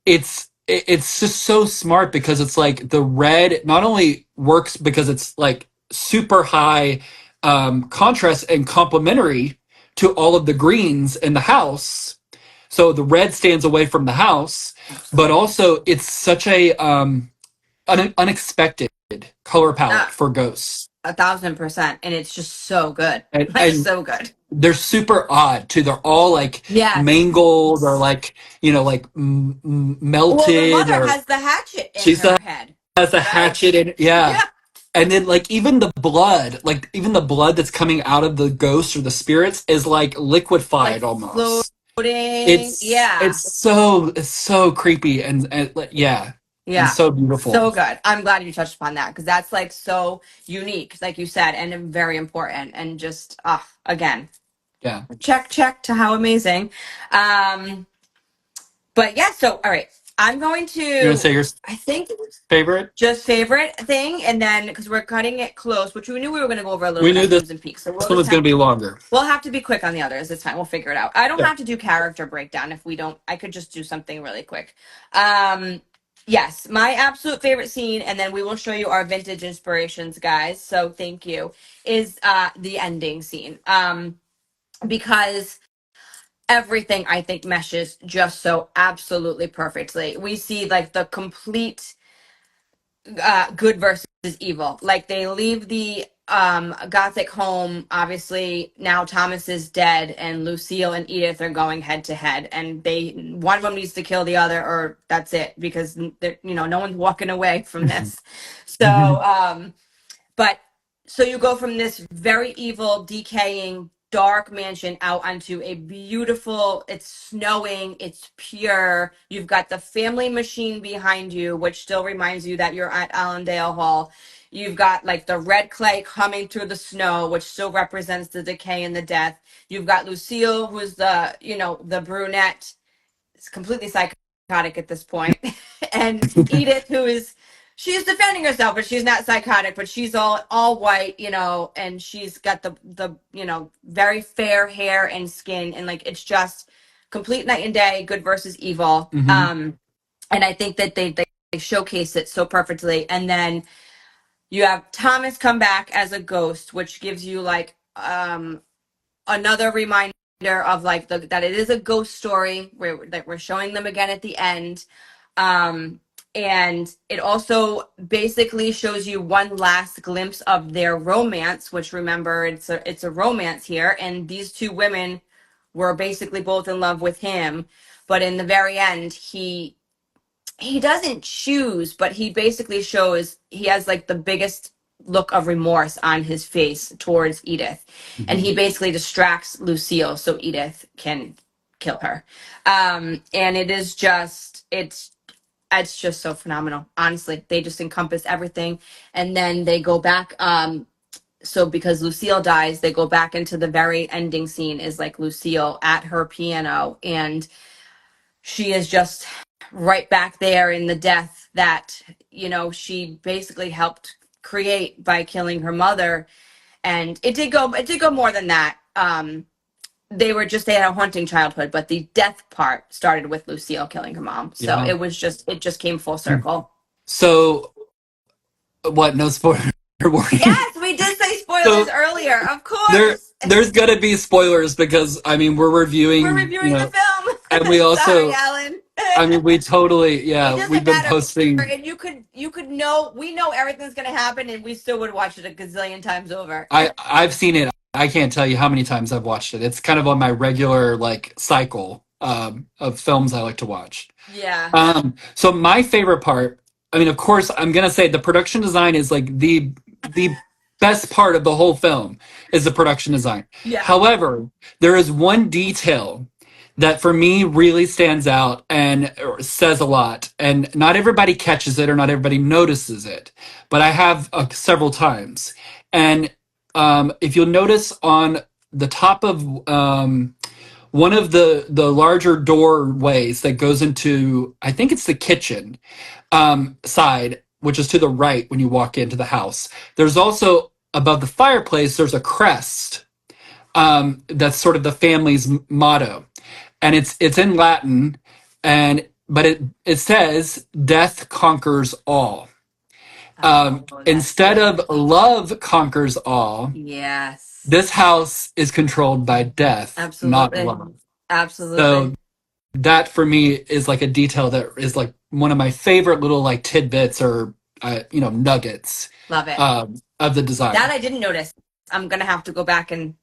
it's just so smart, because it's like the red not only works because it's like super high contrast and complementary to all of the greens in the house, so the red stands away from the house, but Absolutely. also it's such a unexpected color palette for ghosts. 1,000%. And it's just so good. Like And so good. they're super odd too. They're all like Yes. mangled, or like like Well, the melted, mother or has the hatchet in she's her head, has a right? hatchet in, yeah. Yeah. And then like even the blood that's coming out of the ghosts or the spirits is like Like liquefied almost. floating. It's Yeah. so creepy, and like, yeah, and Yeah. so beautiful. So good. I'm glad you touched upon that because that's like so unique, like you said, and very important. And just, again, Yeah. check to how amazing. But yeah, so all right. I'm going You're gonna to, say your I think, favorite? just favorite thing, and then because we're cutting it close, which we knew we were going to go over a little We bit knew on this Crimson Peak, so one was gonna be longer. we'll have to be quick on the others. It's fine. We'll figure it out. I don't Yeah. have to do character breakdown if we don't. I could just do something really quick. Um, yes, my absolute favorite scene, and then we will show you our vintage inspirations, guys. So thank you. Is the ending scene. Because everything I think meshes just so absolutely perfectly. We see like the complete good versus evil. Like they leave the gothic home. Obviously now Thomas is dead and Lucille and Edith are going head to head, and they, one of them needs to kill the other or that's it, because no one's walking away from this. So but so you go from this very evil, decaying, dark mansion out onto a beautiful, it's snowing, it's pure. You've got the family machine behind you, which still reminds you that you're at Allendale Hall. You've got like the red clay coming through the snow, which still represents the decay and the death. You've got Lucille, who's the brunette. It's completely psychotic at this point. And Edith, she's defending herself, but she's not psychotic, but she's all white, and she's got the very fair hair and skin, and like it's just complete night and day, good versus evil. And I think that they showcase it so perfectly. And then you have Thomas come back as a ghost, which gives you like another reminder of like that it is a ghost story that we're showing them again at the end. And it also basically shows you one last glimpse of their romance, which, remember, it's a romance here, and these two women were basically both in love with him, but in the very end he doesn't choose, but he basically shows he has like the biggest look of remorse on his face towards Edith. And he basically distracts Lucille so Edith can kill her. And it's just so phenomenal. Honestly, they just encompass everything. And then they go back. So because Lucille dies, they go back into the very ending scene is like Lucille at her piano, and she is just right back there in the death that she basically helped create by killing her mother. And it did go more than that. They had a haunting childhood, but the death part started with Lucille killing her mom. So Yeah. it just came full circle. So what? No spoiler warning. Yes, we did say spoilers earlier, of course. There's gonna be spoilers because I mean we're reviewing the film. and we also Sorry, Alan. I mean we totally we've been matter. posting, And you could know, we know everything's gonna happen, and we still would watch it a gazillion times over. I've seen it. I can't tell you how many times I've watched it. It's kind of on my regular like cycle of films I like to watch. Yeah. So my favorite part, I mean, of course, I'm gonna say the production design is like the best part of the whole film is the production design. Yeah. However, there is one detail that for me really stands out and says a lot, and not everybody catches it or not everybody notices it, but I have several times. And if you'll notice on the top of one of the larger doorways that goes into, I think it's the kitchen side, which is to the right when you walk into the house. There's also above the fireplace, there's a crest that's sort of the family's motto, and it's in Latin, but it says death conquers all. Instead of love conquers all, yes, this house is controlled by death, absolutely, not love. Absolutely. So that for me is like a detail that is like one of my favorite little like tidbits or nuggets. Love it. Of the design. That I didn't notice. I'm gonna have to go back and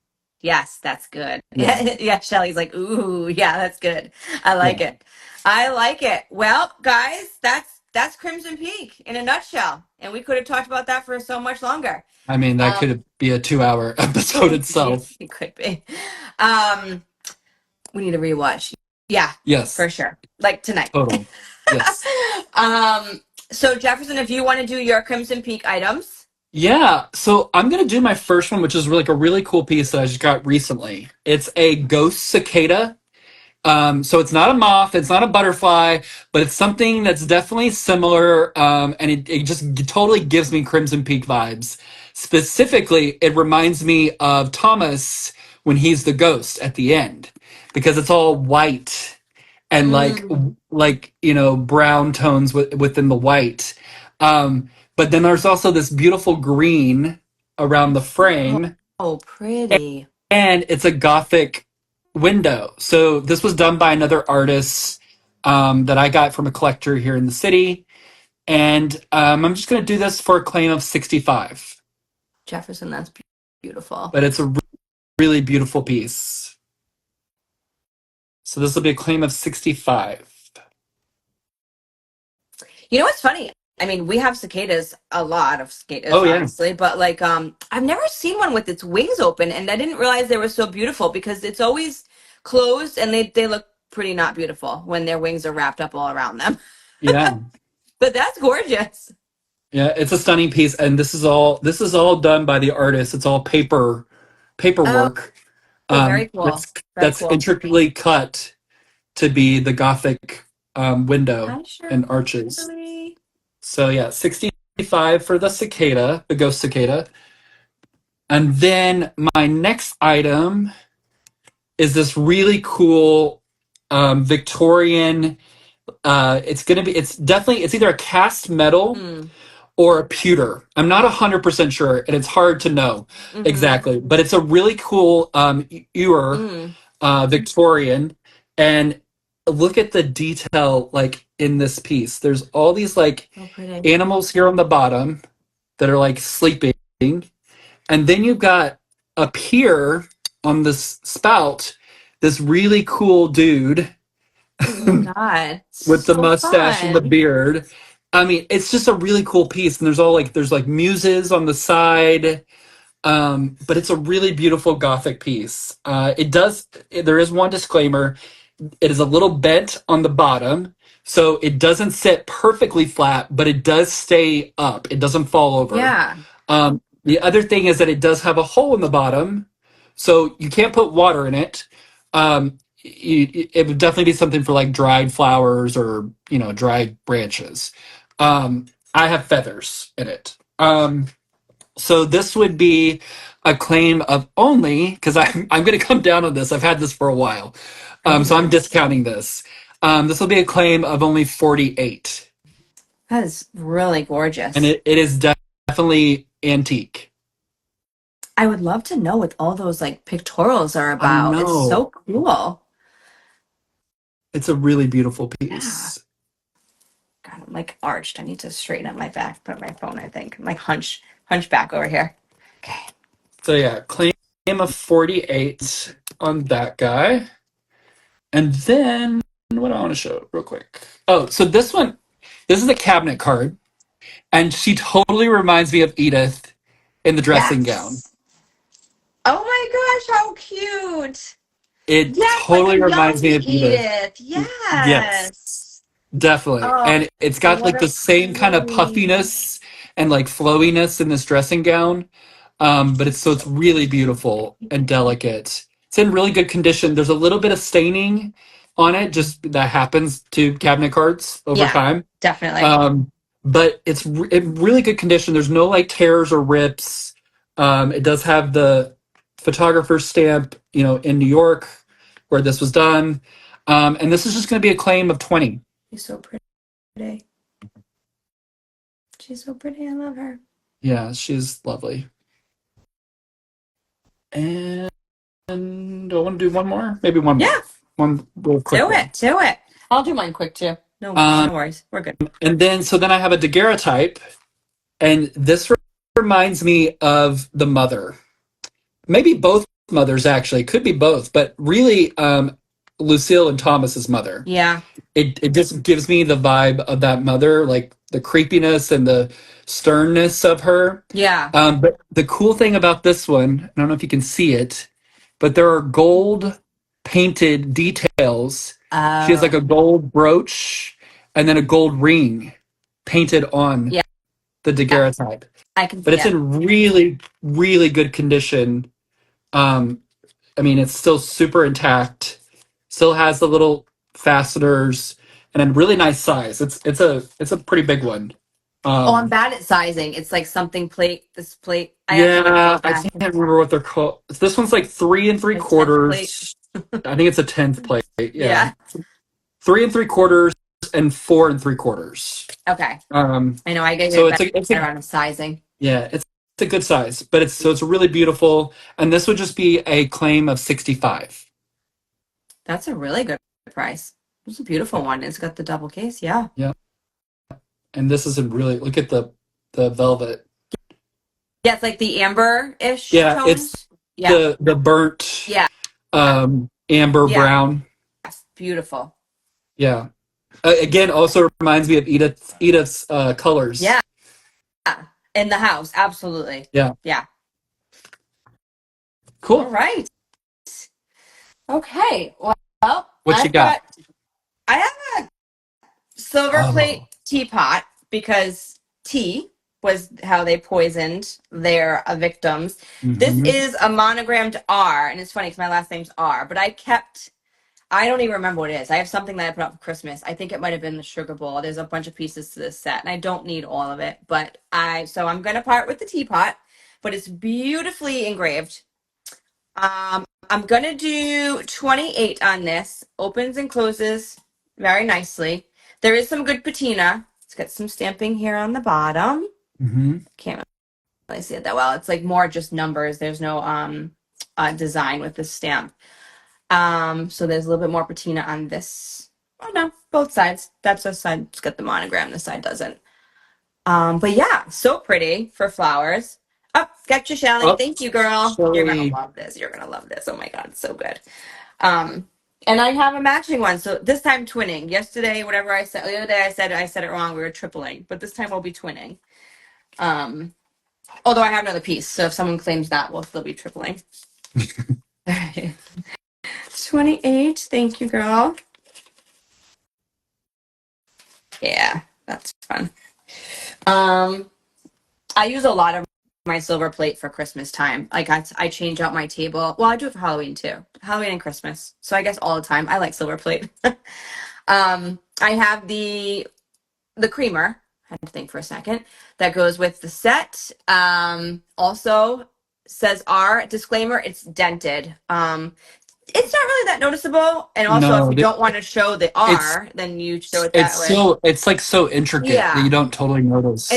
yes, that's good. Yeah, Shelly's like, ooh, yeah, that's good. I like it. I like it. Well, guys, that's Crimson Peak in a nutshell, and we could have talked about that for so much longer. I mean, that could be a 2-hour episode itself. It could be. We need to rewatch. Yeah. Yes. For sure. Like tonight. Totally. Yes. So Jefferson, if you want to do your Crimson Peak items. Yeah. So I'm going to do my first one, which is like a really cool piece that I just got recently. It's a ghost cicada, So it's not a moth, it's not a butterfly, but it's something that's definitely similar, and it just totally gives me Crimson Peak vibes. Specifically, it reminds me of Thomas when he's the ghost at the end, because it's all white and Mm. like brown tones within the white. But then there's also this beautiful green around the Oh, frame, oh, pretty. and it's a gothic window. So this was done by another artist that I got from a collector here in the city, and I'm just going to do this for a claim of 65. Jefferson, that's beautiful. But it's a really beautiful piece. So this will be a claim of 65. You know what's funny? I mean, we have cicadas, a lot of cicadas, Oh yeah, obviously, but like, I've never seen one with its wings open, and I didn't realize they were so beautiful because it's always closed, and they look pretty not beautiful when their wings are wrapped up all around them. yeah. But that's gorgeous. Yeah, it's a stunning piece, and this is all done by the artist. It's all Oh, paperwork. very cool. Very That's cool. intricately cut to be the Gothic window Hi, and arches. Shirley. So yeah, 65 for the cicada, the ghost cicada. And then my next item is this really cool Victorian. It's either a cast metal Mm. or a pewter. I'm not 100% sure, and it's hard to know Mm-hmm. exactly, but it's a really cool ewer, Mm. Victorian. And look at the detail like in this piece. There's all these like So pretty. animals here on the bottom that are like sleeping, and then you've got up here on this spout this really cool dude Oh my God. with the So mustache and the fun. beard. I mean, it's just a really cool piece, and there's like muses on the side, but it's a really beautiful Gothic piece. There is one disclaimer: it is a little bent on the bottom, so it doesn't sit perfectly flat, but it does stay up. It doesn't fall over. Yeah. The other thing is that it does have a hole in the bottom, so you can't put water in it. It would definitely be something for like dried flowers or dried branches. I have feathers in it. So this would be a claim of only because I'm going to come down on this. I've had this for a while, so I'm Goodness. discounting this. This will be a claim of only 48, That is really and gorgeous. it is definitely antique. I would love to know what all those like pictorials are I about. It's know so cool. it's a really beautiful Yeah. piece. God, I'm like arched. I need to straighten up my back, put my phone, I think. I'm like hunch back over here. Okay. So yeah, claim of 48 on that guy. And then what do I want to show real quick? Oh, so this is a cabinet card, and she totally reminds me of Edith in the dressing gown. Yes. Oh my gosh, how cute. It Yes, like a totally reminds young me of Edith. Edith. Yes, Yes. definitely. Oh, And it's got what like a the same kind of pretty. puffiness and like flowiness in this dressing gown. But it's really beautiful and delicate. It's in really good condition. There's a little bit of staining on it, just that happens to cabinet cards over Yeah, time. definitely. Um, but it's in really good condition. There's no like tears or rips. It does have the photographer's stamp, in New York where this was done. And this is just going to be a claim of 20. She's so pretty. She's so pretty. I love her. Yeah, she's lovely. And do I want to do one more? Maybe one more. Yeah, One real quick do one. it. Do it. I'll do mine quick too. No, no Um, worries. We're good. and then I have a daguerreotype, and this reminds me of the mother. Maybe both mothers actually. Could be both, but really, Lucille and Thomas's mother. Yeah. It just gives me the vibe of that mother, like the creepiness and the sternness of her. Yeah. But the cool thing about this one, I don't know if you can see it, but there are gold painted details. She has like Oh. a gold brooch and then a gold ring painted on Yeah. the daguerreotype. I can But see it's it. in really, really good condition. I mean, it's still super intact. Still has the little fasteners and a really nice size. It's a pretty big one. Oh, I'm Um, bad at sizing. It's like something plate, this plate. I have to like yeah, go I back. can't remember what they're called. This one's like three and three A 10th plate. quarters. I think it's a tenth plate. Yeah, Yeah. three and three quarters and four and three quarters. Okay. Um, I know I get so it's better a on sizing. yeah, it's a good size, but it's really beautiful. And this would just be a claim of 65. That's a really good price. It's a beautiful Yeah, one. It's got the double case. Yeah. yeah. And this is a really look at the velvet. Yeah, it's like the amber-ish Yeah, it's tones. Yeah. the burnt Yeah. amber Yeah. brown. Yes. Beautiful. Yeah. Again, also reminds me of Edith's colors. Yeah. In the house. Absolutely. Yeah. Yeah. All Cool. right. Okay. Well, What you got? I have a silver plate Oh. teapot because tea was how they poisoned their victims. This Hmm. is a monogrammed R, and it's funny because my last name's R, but I don't even remember what it is. I have something that I put up for Christmas. I think it might have been the sugar bowl. There's a bunch of pieces to this set, and I don't need all of it, but so I'm gonna part with the teapot, but it's beautifully engraved. I'm gonna do 28 on this. Opens and closes very nicely. There is some good patina. It's got some stamping here on the bottom. Hmm. Can't really see it that well. It's like more just numbers. There's no design with the stamp. So there's a little bit more patina on this. Oh no, both sides. That's a side. It's got the monogram. This side doesn't. But yeah, so pretty for flowers. Oh, got you, Shelly. Oh, Thank you, girl. You're gonna Shelly. love this. You're gonna love this. Oh my god, it's so good. Um, and I have a matching one. So this time twinning. Yesterday, whatever I said, the other day I said it wrong. We were tripling, but this time we'll be twinning. Although I have another piece, so if someone claims that, we'll still be tripling. All right. 28. Thank you, girl. Yeah, that's fun. I use a lot of my silver plate for Christmas time. Like I change out my table. Well, I do it for Halloween too. Halloween and Christmas. So I guess all the time I like silver plate. I have the creamer. I had to think for a second. That goes with the set. Also says R disclaimer. It's dented. It's not really that noticeable. And also, if No, you don't want to show the it's R, then you show it that way. it's like so intricate that Yeah. you don't totally And notice.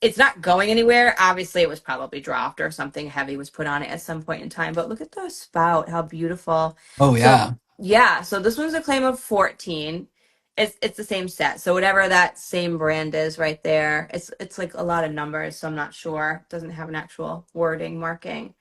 it's not going anywhere. Obviously, it was probably dropped or something heavy was put on it at some point in time. But look at the spout, how beautiful. Oh So yeah. yeah, so this one's a claim of 14. It's the same set. So whatever that same brand is right there, it's like a lot of numbers, so I'm not sure. It doesn't have an actual wording marking.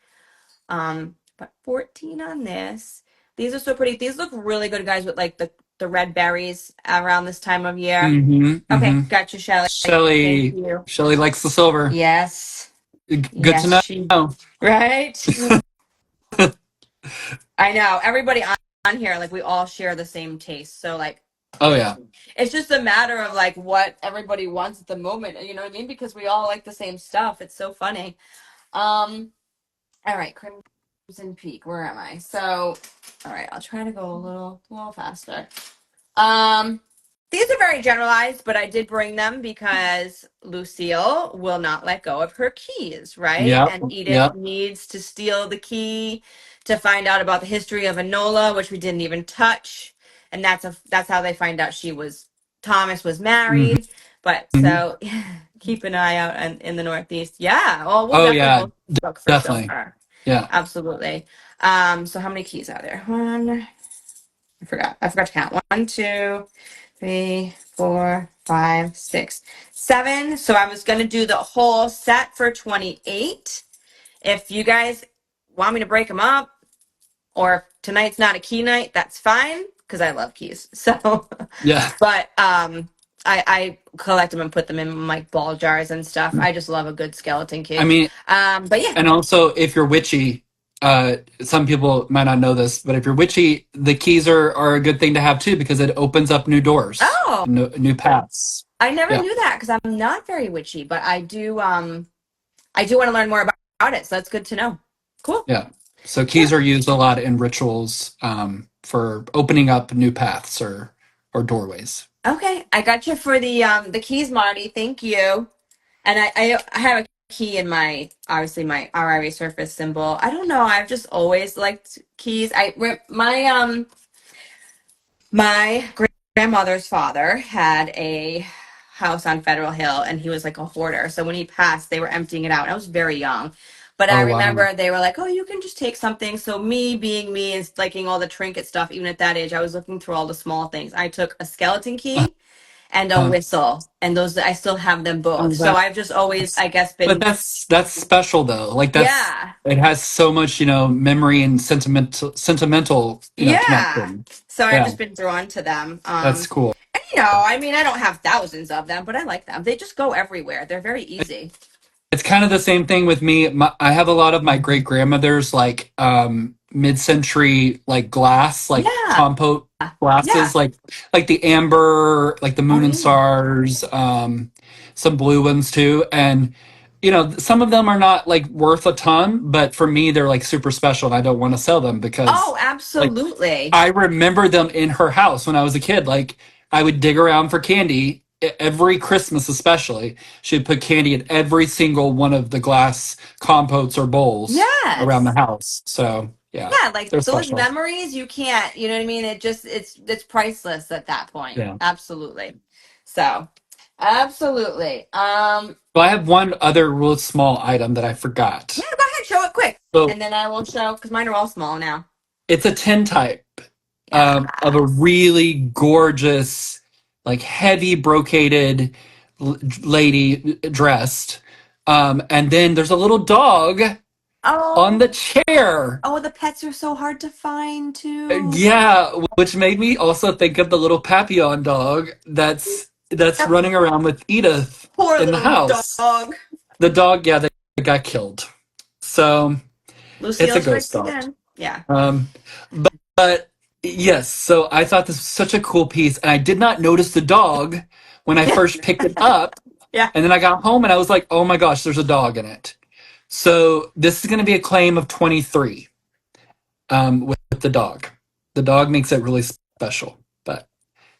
But 14 on this. These are so pretty. These look really good, guys, with like the red berries around this time of year. Hmm. Okay, Hmm. gotcha, Shelly. Thank Shelly you. Shelly likes the silver. Yes. Good Yes, to she know. right. I know. Everybody on here, like we all share the same taste. So like Oh yeah. it's just a matter of like what everybody wants at the moment. You know what I mean? Because we all like the same stuff. It's so funny. All right, Crimson Peak. Where am I? So, all right, I'll try to go a little faster. Um, these are very generalized, but I did bring them because Lucille will not let go of her keys, right? Yep. And Edith Yep. needs to steal the key to find out about the history of Enola, which we didn't even touch. And that's how they find out Thomas was Hmm. married. But so keep an eye out in the Northeast. Yeah. Well, we'll Oh definitely yeah. both look for Definitely. silver. Yeah. Absolutely. So how many keys are there? I forgot to count. 1, 2, 3, 4, 5, 6, 7. So I was going to do the whole set for 28. If you guys want me to break them up, or if tonight's not a key night, that's fine because I love keys. So, Yeah. but I collect them and put them in like ball jars and stuff. I just love a good skeleton key. I mean, But yeah. and also if you're witchy, some people might not know this, but if you're witchy, the keys are a good thing to have too because it opens up new doors, Oh, new paths. I never Yeah. knew that because I'm not very witchy, but I do want to learn more about it. So that's good to know. Cool. Yeah. So Yeah. keys are used a lot in rituals, for opening up new paths or doorways. Okay, I got you for the keys, Marty. Thank you. And I have a key in my, obviously, my RRA surface symbol. I don't know. I've just always liked keys. My grandmother's father had a house on Federal Hill, and he was like a hoarder. So when he passed, they were emptying it out. I was very young, but I Oh wow. remember they were like, "Oh, you can just take something." So me being me and liking all the trinket stuff, even at that age, I was looking through all the small things. I took a skeleton key and a Uh, whistle, and those I still have them both. oh, So I've just always, that's I guess, but been that's special though. Like that's yeah, it has so much, memory and sentimental, yeah. connection. So I've Yeah, just been drawn to them. that's cool. And I mean, I don't have thousands of them, but I like them. They just go everywhere. They're very easy. It's kind of the same thing with me. I have a lot of my great grandmother's like mid-century like glass, like Yeah, compote yeah. glasses, like the amber, like the Oh moon and yeah. stars, some blue ones too. And some of them are not like worth a ton, but for me they're like super special and I don't want to sell them because Oh, like absolutely. I remember them in her house when I was a kid. Like I would dig around for candy every Christmas, especially. She'd put candy in every single one of the glass compotes or bowls around the Yes. house. So yeah, Yeah, like they're those special. memories, you can't, you know what I mean? It's priceless at that point. Yeah. Absolutely. So, absolutely. So I have one other real small item that I forgot. Yeah, go ahead, show it quick. So And then I will show, because mine are all small now. it's a tin type of a Yes. really gorgeous, like heavy brocaded lady dressed. And then there's a little dog on Oh, the chair. oh, the pets are so hard to find too. Yeah, which made me also think of the little Papillon dog that's That running around with Edith poor in the little house. dog. The dog, yeah, that got killed. So it's Lucille a ghost strikes dog. again. Yeah. Um, but yes, so I thought this was such a cool piece, and I did not notice the dog when I first picked it up. Yeah. And then I got home and I was like, oh my gosh, there's a dog in it. So this is going to be a claim of 23 with the dog. The dog makes it really special, but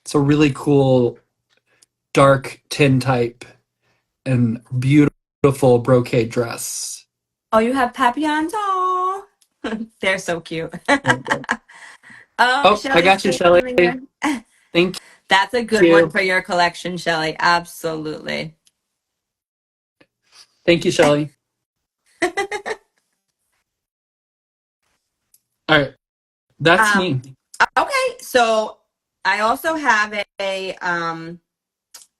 it's a really cool dark tin type and beautiful brocade dress. Oh, you have papillons. Oh, they're so cute. Oh, I Shelly's got you, still Shelly. living there. Thank That's a good one you. for your collection, Shelly. Absolutely. Thank you, Shelly. All right, that's Um, me. okay, so I also have I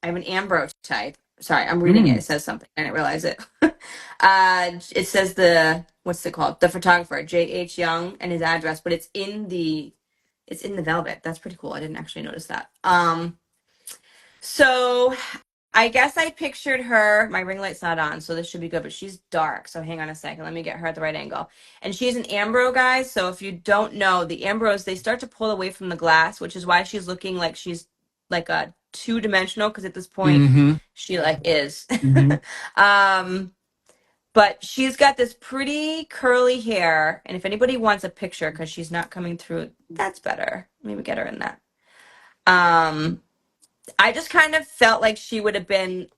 have an Ambro type. Sorry, I'm reading it. Mm, It says something. I didn't realize it. It says what's it called? The photographer, J.H. Young, and his address, but it's in the velvet. That's pretty cool. I didn't actually notice that. So I guess I pictured her. My ring light's not on, so this should be good, but she's dark. So hang on a second. Let me get her at the right angle. And she's an Ambro, guys. So if you don't know, the Ambros, they start to pull away from the glass, which is why she's looking like she's like a two-dimensional, because at this point mm-hmm, she like is. mm-hmm. um, but she's got this pretty curly hair. And if anybody wants a picture, because she's not coming through, that's better. Maybe get her in that. Um, I just kind of felt like she would have been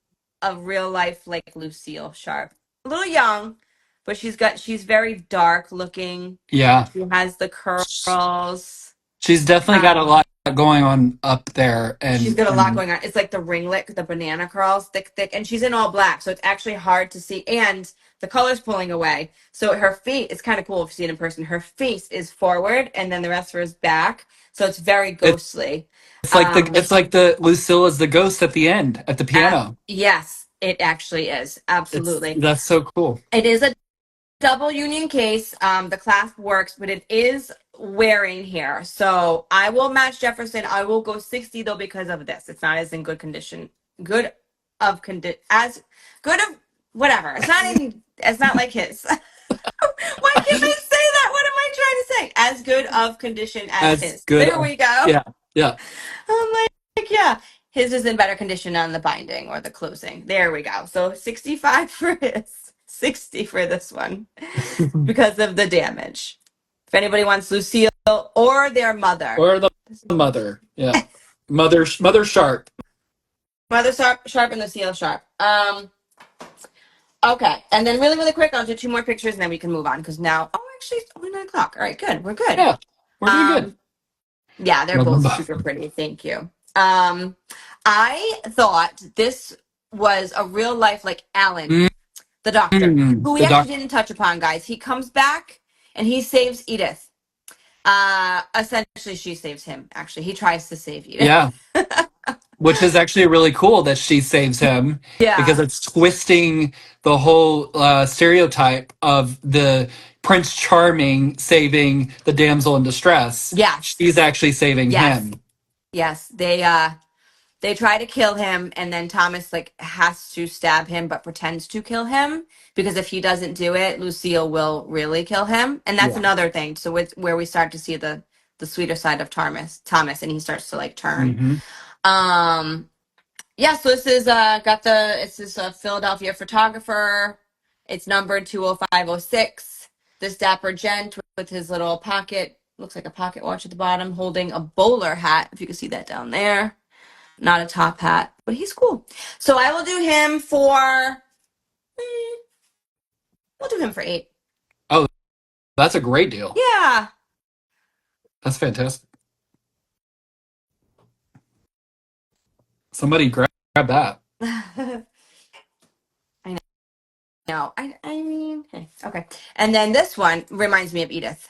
a real life like Lucille Sharp. A little young, but she's very dark looking. Yeah, She has the curls. she's definitely got a Um, lot going on up there, she's and got a lot and going on. It's like the ringlet, the banana curls, thick, thick, and she's in all black, so it's actually hard to see. And the color's pulling away, so her face. It's kind of cool if you see it in person. Her face is forward, and then the rest of her is back, so it's very ghostly. Um, it's like the Lucille is the ghost at the end at the piano. yes, it actually is. Absolutely. That's so cool. It is a double union case. The clasp works, but it is wearing here. So I will match Jefferson. I will go 60 though because of this. It's not as in good condition. Good of condition as good of whatever. It's not like his. Why can't I say that? What am I trying to say? As good of condition as As his. good. There we go. Yeah, yeah. I'm like, yeah. His is in better condition on the binding or the closing. There we go. So 65 for his, 60 for this one because of the damage. If anybody wants Lucille or their mother. Or the mother. Yeah. Mother Sharp. Mother Sharp and Lucille Sharp. Okay, and then really, really quick, I'll do 2 more pictures and then we can move on because now, actually, it's only 9 o'clock. All right, good. We're good. Yeah. We're doing good. Yeah, they're Love them both both. super pretty. Thank you. I thought this was a real life like Alan, the doctor, who we The actually doc. didn't touch upon, guys. He comes back and he saves Edith. Essentially, she saves him. Actually, he tries to save Edith. Yeah. Which is actually really cool that she saves him because Yeah. it's twisting the whole stereotype of the Prince Charming saving the damsel in distress. Yes. She's actually saving Yes. him. Yes. They try to kill him, and then Thomas like has to stab him, but pretends to kill him because if he doesn't do it, Lucille will really kill him, and that's Yeah. another thing. So it's where we start to see the sweeter side of Thomas, and he starts to like turn. Yeah. So this is it's this Philadelphia photographer. It's numbered 20506. This dapper gent with his little pocket, looks like a pocket watch at the bottom, holding a bowler hat. If you can see that down there. Not a top hat, but he's cool. So I will do him for. We'll do him for 8. Oh, that's a great deal. Yeah. That's fantastic. Somebody grab that. I know. I mean, hey, okay. And then this one reminds me of Edith.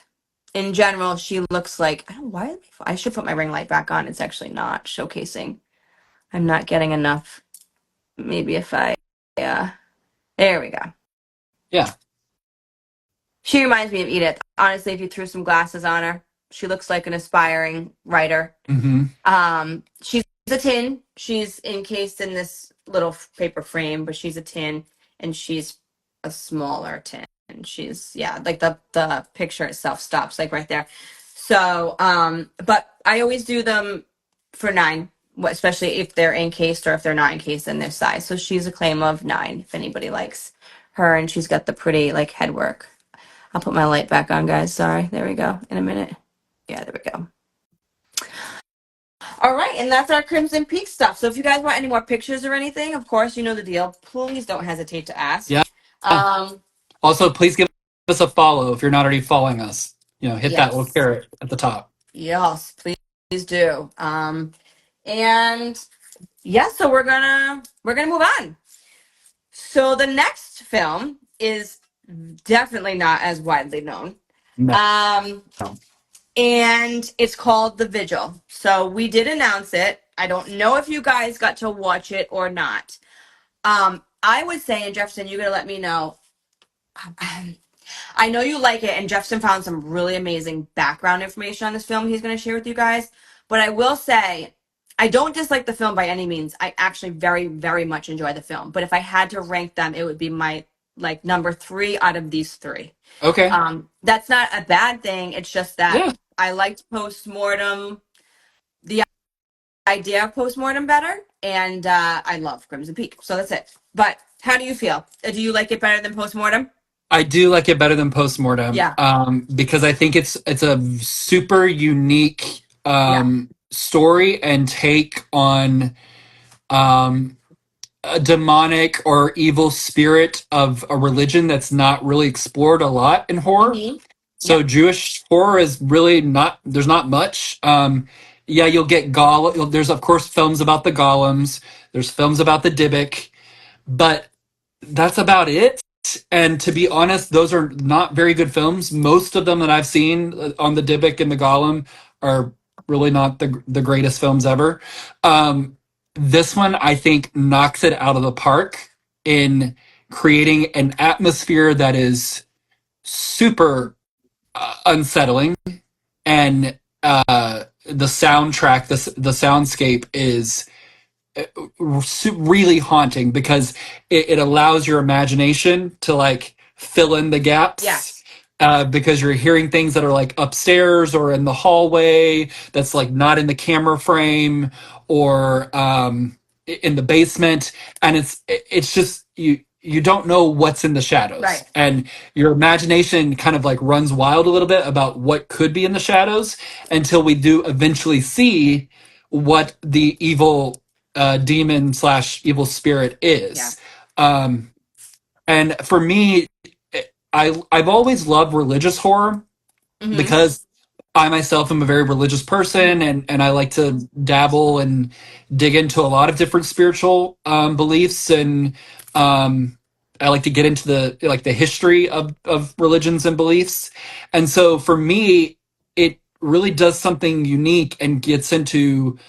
In general, she looks like. I don't know why. I should put my ring light back on. It's actually not showcasing. I'm not getting enough. Maybe if I. There we go. Yeah. She reminds me of Edith. Honestly, if you threw some glasses on her, she looks like an aspiring writer. She's a tin. She's encased in this little paper frame, but she's a tin, and she's a smaller tin. And she's like the picture itself stops like right there. So, but I always do them for 9, especially if they're encased or if they're not encased in their size. So she's a claim of 9 if anybody likes her, and she's got the pretty like headwork. I'll put my light back on, guys. Sorry. There we go. In a minute. Yeah, there we go. All right, and that's our Crimson Peak stuff. So if you guys want any more pictures or anything, of course, you know the deal. Please don't hesitate to ask. Yeah. Also, please give us a follow if you're not already following us. Hit that little carrot at the top. Yes, please do. And yeah, so we're gonna move on. So the next film is definitely not as widely known. No. And it's called The Vigil. So we did announce it. I don't know if you guys got to watch it or not. I would say, and Jefferson, you're gonna let me know. I know you like it, and Jefferson found some really amazing background information on this film he's going to share with you guys. But I will say, I don't dislike the film by any means. I actually very, very much enjoy the film. But if I had to rank them, it would be my number 3 out of these 3. Okay. That's not a bad thing. It's just that I liked Postmortem, the idea of Postmortem better, and I love Crimson Peak. So that's it. But how do you feel? Do you like it better than Postmortem? I do like it better than Postmortem. Yeah. Because I think it's a super unique story and take on a demonic or evil spirit of a religion that's not really explored a lot in horror. So Jewish horror is really there's not much. You'll get there's of course films about the golems, there's films about the Dybbuk, but that's about it. And to be honest, those are not very good films. Most of them that I've seen on the Dybbuk and the Golem are really not the greatest films ever. This one, I think, knocks it out of the park in creating an atmosphere that is super unsettling, and the soundtrack, the soundscape is really haunting because it allows your imagination to fill in the gaps. Yes. Because you're hearing things that are upstairs or in the hallway that's not in the camera frame or in the basement, and it's just you don't know what's in the shadows, Right. and your imagination kind of like runs wild a little bit about what could be in the shadows until we do eventually see what the evil demon slash evil spirit Yeah. is. And for me, I've always loved religious horror Mm-hmm. because I myself am a very religious person, and I like to dabble and dig into a lot of different spiritual beliefs, and um, I like to get into the history of religions and beliefs. And so for me, it really does something unique and gets into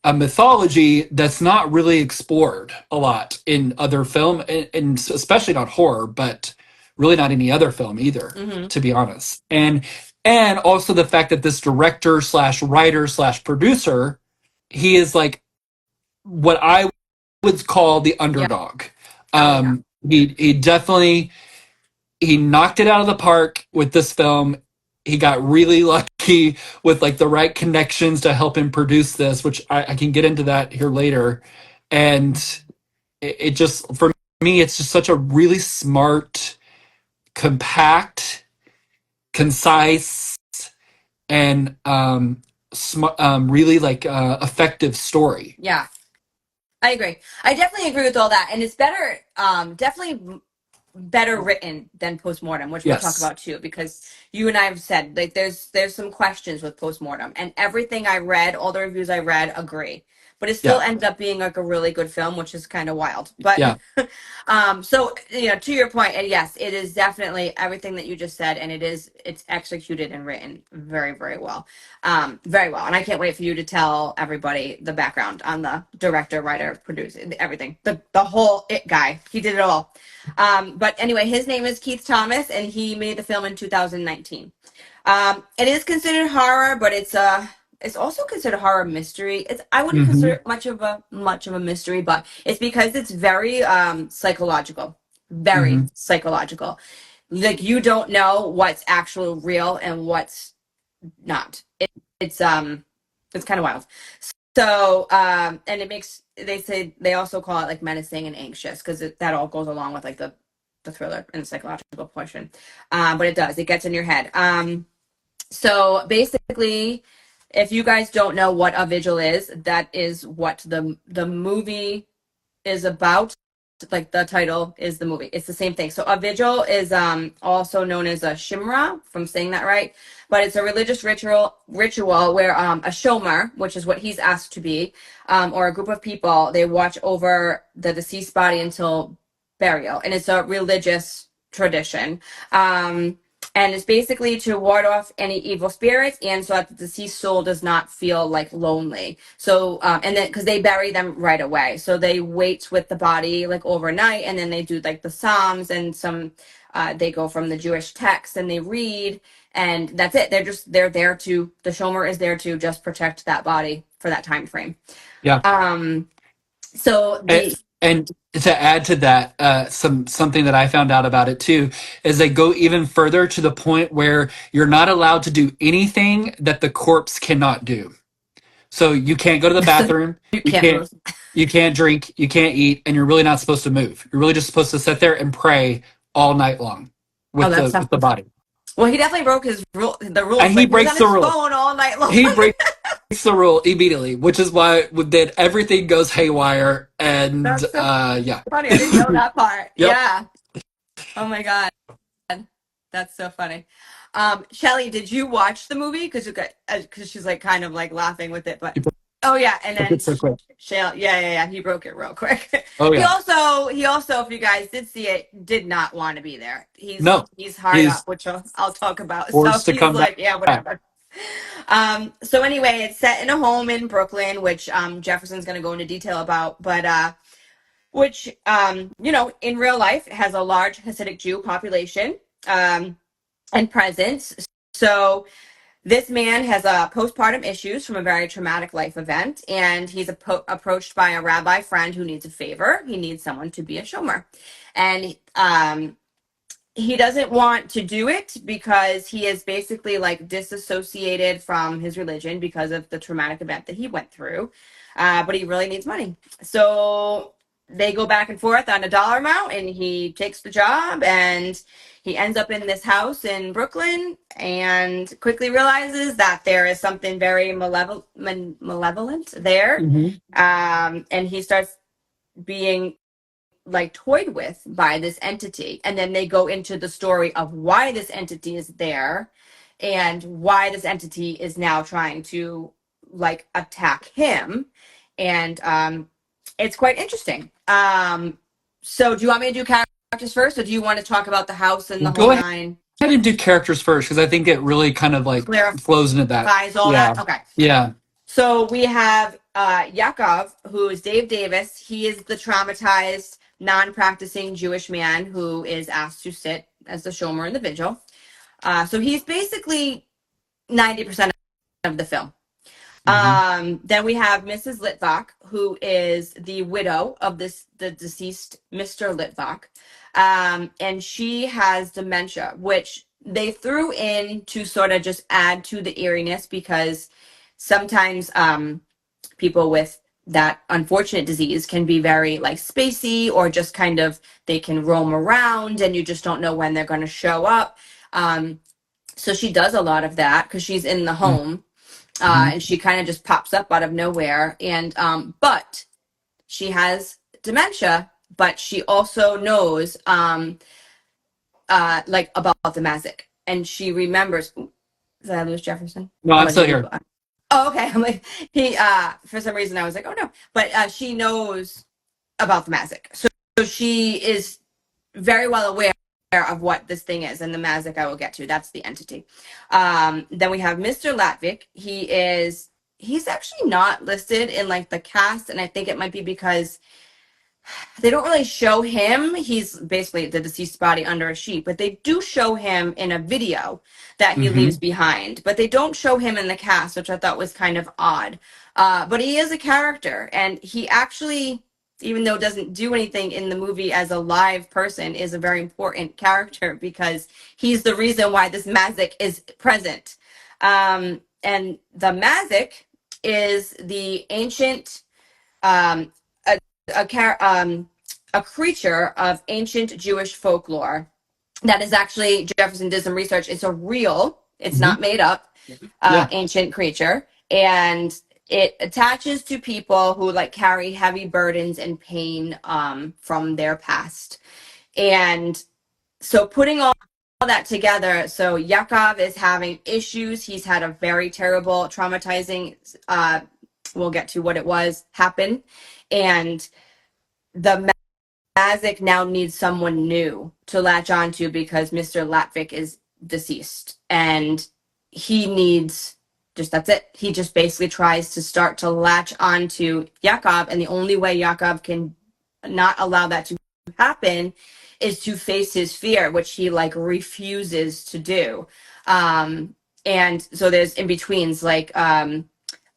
a mythology that's not really explored a lot in other film, and especially not horror, but really not any other film either, Mm-hmm. to be honest. And also the fact that this director slash writer slash producer, he is like what I would call the Yeah. underdog. Oh yeah. He definitely he knocked it out of the park with this film. He got really lucky with like the right connections to help him produce this, which I can get into that here later. And it just, for me, it's just such a really smart, compact, concise, and really like effective story. Yeah. I agree. I definitely agree with all that, and it's better. Definitely better written than postmortem, which we'll talk Yes. about too, because you and I have said like there's some questions with postmortem, and everything I read, all the reviews I read, agree. But it still Yeah. ended up being like a really good film, which is kind of wild. But Yeah. so to your point, and yes, it is definitely everything that you just said, and it's executed and written very, very well. Very well. And I can't wait for you to tell everybody the background on the director, writer, producer, everything. The whole it guy. He did it all. But anyway, his name is Keith Thomas, and he made the film in 2019. It is considered horror, but it's also considered horror mystery. I wouldn't consider Hmm. it much of a mystery, but it's because it's very psychological, very Hmm. psychological. Like you don't know what's actually real and what's not. It's kind of wild. So and it makes they say they also call it like menacing and anxious because that all goes along with like the thriller and the psychological portion. But it gets in your head. So basically, if you guys don't know what a vigil is, that is what the movie is about. Like the title is the movie. It's the same thing. So a vigil is also known as a shimra, if I'm saying that right. But it's a religious ritual where a shomer, which is what he's asked to be, or a group of people, they watch over the deceased body until burial, and it's a religious tradition. And it's basically to ward off any evil spirits and so that the deceased soul does not feel like lonely. So and then because they bury them right away, so they wait with the body like overnight, and then they do like the psalms and some they go from the Jewish text and they read, and that's it. They're there to the shomer is there to just protect that body for that time frame. Yeah. um so And, the and to add to that, something that I found out about it too is they go even further to the point where you're not allowed to do anything that the corpse cannot do. So you can't go to the bathroom, you you can't can't move. you can't drink, you can't eat, and you're really not supposed to move. You're really just supposed to sit there and pray all night long Oh, with that's the tough. with the body. Well, he definitely broke the And rules. he Like he was on breaks the his rule. phone all night long. He breaks the rule immediately, which is why then everything goes haywire. And That's so yeah, funny. I didn't know that part. yep. Yeah. Oh my God. That's so funny. Shelly, did you watch the movie? Because she's like kind of like laughing with it, but He oh yeah, and broke then it so quick. Shell, yeah, he broke it real quick. Oh He yeah, also, if you guys did see it, did not want to be there. no, He's hard he's up, which I'll talk about. So forced to he's come like, back. yeah, whatever. So anyway, it's set in a home in Brooklyn, which Jefferson's going to go into detail about, but which in real life has a large Hasidic Jew population and presence. So this man has postpartum issues from a very traumatic life event, and he's approached by a rabbi friend who needs a favor. He needs someone to be a shomer, and he doesn't want to do it because he is basically like disassociated from his religion because of the traumatic event that he went through. But he really needs money. So they go back and forth on a dollar amount, and he takes the job, and he ends up in this house in Brooklyn and quickly realizes that there is something very malevolent there. Hmm. And he starts being like toyed with by this entity, and then they go into the story of why this entity is there and why this entity is now trying to like attack him. And it's quite interesting. So do you want me to do characters first, or do you want to talk about the house and the Go whole ahead nine? and do characters first because I think it really kind of like flows into that. Clarifies all Yeah. that. Okay. Yeah. So we have Yakov, who is Dave Davis. He is the traumatized, non-practicing Jewish man who is asked to sit as the shomer in the vigil. So he's basically 90% of the film. Hmm. Then we have Mrs. Litvak, who is the widow of the deceased Mr. Litvak. And she has dementia, which they threw in to sort of just add to the eeriness, because sometimes people with that unfortunate disease can be very like spacey, or just kind of they can roam around and you just don't know when they're going to show up. So she does a lot of that because she's in the home, Hmm. and she kind of just pops up out of nowhere. And but she has dementia, but she also knows like about the Mazik, and she remembers. Did I lose Jefferson? No, Oh, I'm I did still lose. here. Oh, okay. I'm like he. For some reason, I was like, oh no, but she knows about the Mazik, so she is very well aware of what this thing is, and the Mazik I will get to. That's the entity. Then we have Mr. Latvik. He's actually not listed in like the cast, and I think it might be because they don't really show him. He's basically the deceased body under a sheet, but they do show him in a video that he leaves Hmm. behind. But they don't show him in the cast, which I thought was kind of odd. But he is a character, and he actually, even though doesn't do anything in the movie as a live person, is a very important character because he's the reason why this Mazik is present. And the Mazik is the ancient um, a creature of ancient Jewish folklore that is actually, Jefferson did some research. It's a real, it's Hmm. not made up, Yeah. ancient creature, and it attaches to people who like carry heavy burdens and pain from their past. And so putting all that together, so Yakov is having issues. He's had a very terrible, traumatizing, we'll get to what it was, happen. And the Mazik now needs someone new to latch onto because Mr. Latvik is deceased, and he needs just that's it. He just basically tries to start to latch onto Yakov, and the only way Yakov can not allow that to happen is to face his fear, which he like refuses to do. And so there's in betweens like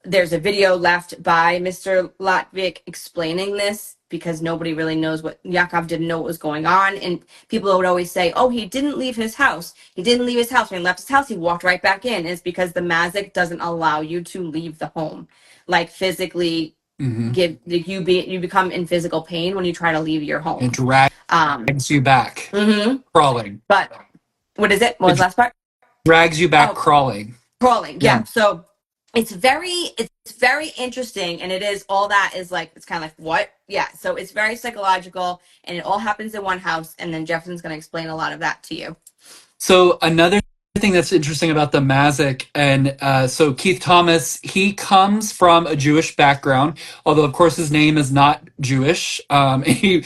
there's a video left by Mr. Latvik explaining this because nobody really knows what Yakov didn't know what was going on. And people would always say, oh, he didn't leave his house. He didn't leave his house. When he left his house, he walked right back in. And it's because the Mazik doesn't allow you to leave the home. Like physically Hmm. you become in physical pain when you try to leave your It home. drags Um, you back, mhm. crawling. But what is it? What was It the last part? drags you back Oh, crawling. crawling. Yeah. Yeah. So it's very interesting, and it is all that is like it's kind of like what? Yeah. So it's very psychological, and it all happens in one house, and then Jefferson's going to explain a lot of that to you. So another thing that's interesting about the Mazik, and so Keith Thomas, he comes from a Jewish background, although of course his name is not Jewish. He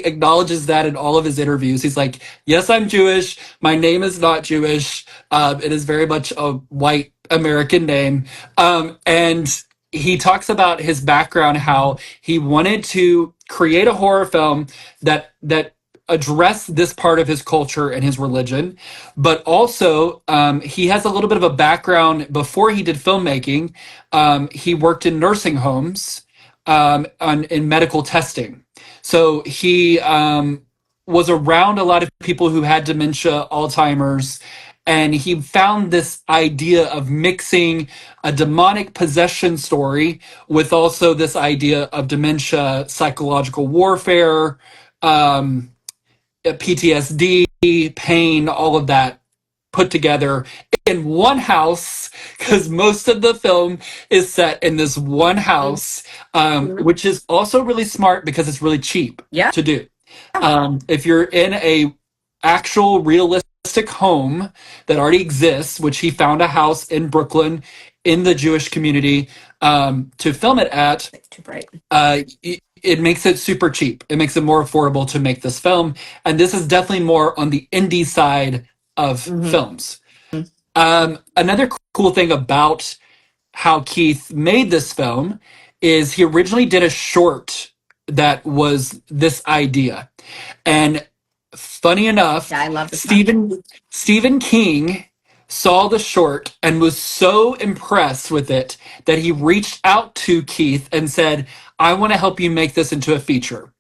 acknowledges that in all of his interviews. He's like, "Yes, I'm Jewish. My name is not Jewish. It is very much a white American name." And he talks about his background, how he wanted to create a horror film that address this part of his culture and his religion, but also he has a little bit of a background before he did filmmaking. He worked in nursing homes in medical testing. So he was around a lot of people who had dementia, Alzheimer's, and he found this idea of mixing a demonic possession story with also this idea of dementia, psychological warfare, um, PTSD, pain, all of that put together in one house, because most of the film is set in this one house, which is also really smart because it's really cheap to do. If you're in a actual realistic home that already exists, which he found a house in Brooklyn in the Jewish community to film it at, Too bright. It makes it super cheap. It makes it more affordable to make this film. And this is definitely more on the indie side of films. Another cool thing about how Keith made this film is he originally did a short that was this idea. And funny enough, Yeah, I love this Stephen King saw the short and was so impressed with it that he reached out to Keith and said, I want to help you make this into a feature.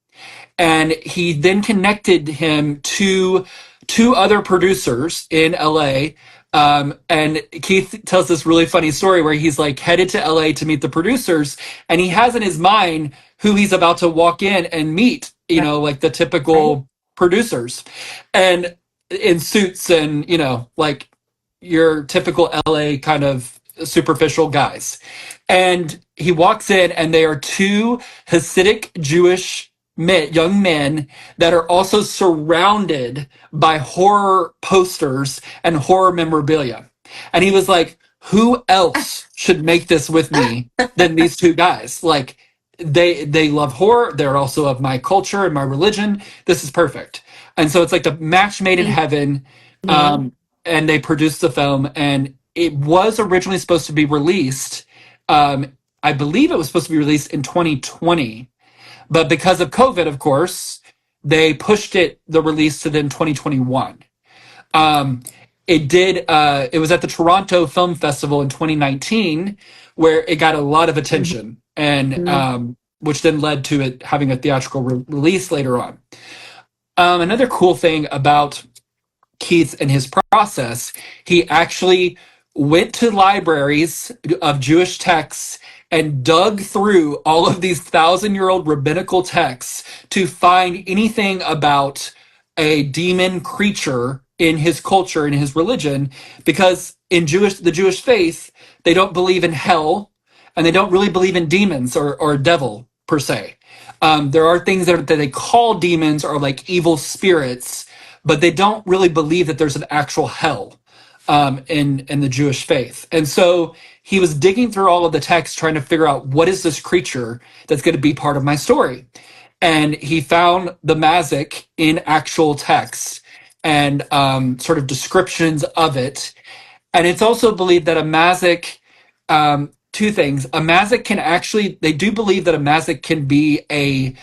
And he then connected him to two other producers in LA. And Keith tells this really funny story where he's like headed to LA to meet the producers, and he has in his mind who he's about to walk in and meet, you know, like the typical producers, and in suits and, you know, like your typical LA kind of superficial guys. And he walks in, and they are two Hasidic Jewish young men that are also surrounded by horror posters and horror memorabilia. And he was like, who else should make this with me than these two guys? Like, they love horror. They're also of my culture and my religion. This is perfect. And so it's like the match made in heaven. And they produced the film, and it was originally supposed to be released. I believe it was supposed to be released in 2020. But because of COVID, of course, they pushed the release to then 2021. It was at the Toronto Film Festival in 2019 where it got a lot of attention, and which then led to it having a theatrical release later on. Another cool thing about Keith and his process, he actually went to libraries of Jewish texts and dug through all of these 1,000-year-old rabbinical texts to find anything about a demon creature in his culture, in his religion, because in the Jewish faith, they don't believe in hell, and they don't really believe in demons or devil per se. There are things that they call demons or like evil spirits, but they don't really believe that there's an actual hell in the Jewish faith. And so he was digging through all of the texts trying to figure out, what is this creature that's going to be part of my story? And he found the Mazik in actual texts and sort of descriptions of it. And it's also believed that a Mazik, two things, a Mazik can actually, they do believe that a Mazik can be a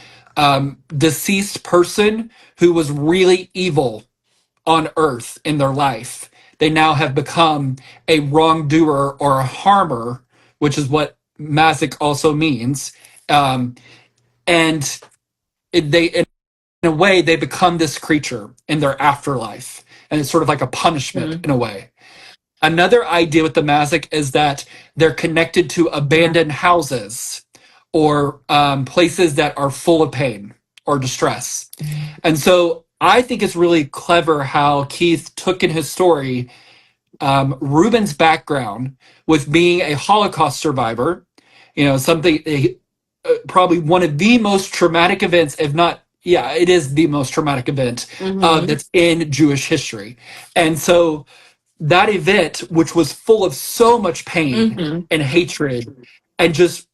deceased person who was really evil on earth in their life. They now have become a wrongdoer or a harmer, which is what Mazik also means. And in a way, they become this creature in their afterlife. And it's sort of like a punishment in a way. Another idea with the Mazik is that they're connected to abandoned houses or places that are full of pain or distress. And so I think it's really clever how Keith took in his story Ruben's background with being a Holocaust survivor, you know, probably one of the most traumatic events, if not, yeah, it is the most traumatic event that's in Jewish history. And so that event, which was full of so much pain and hatred and just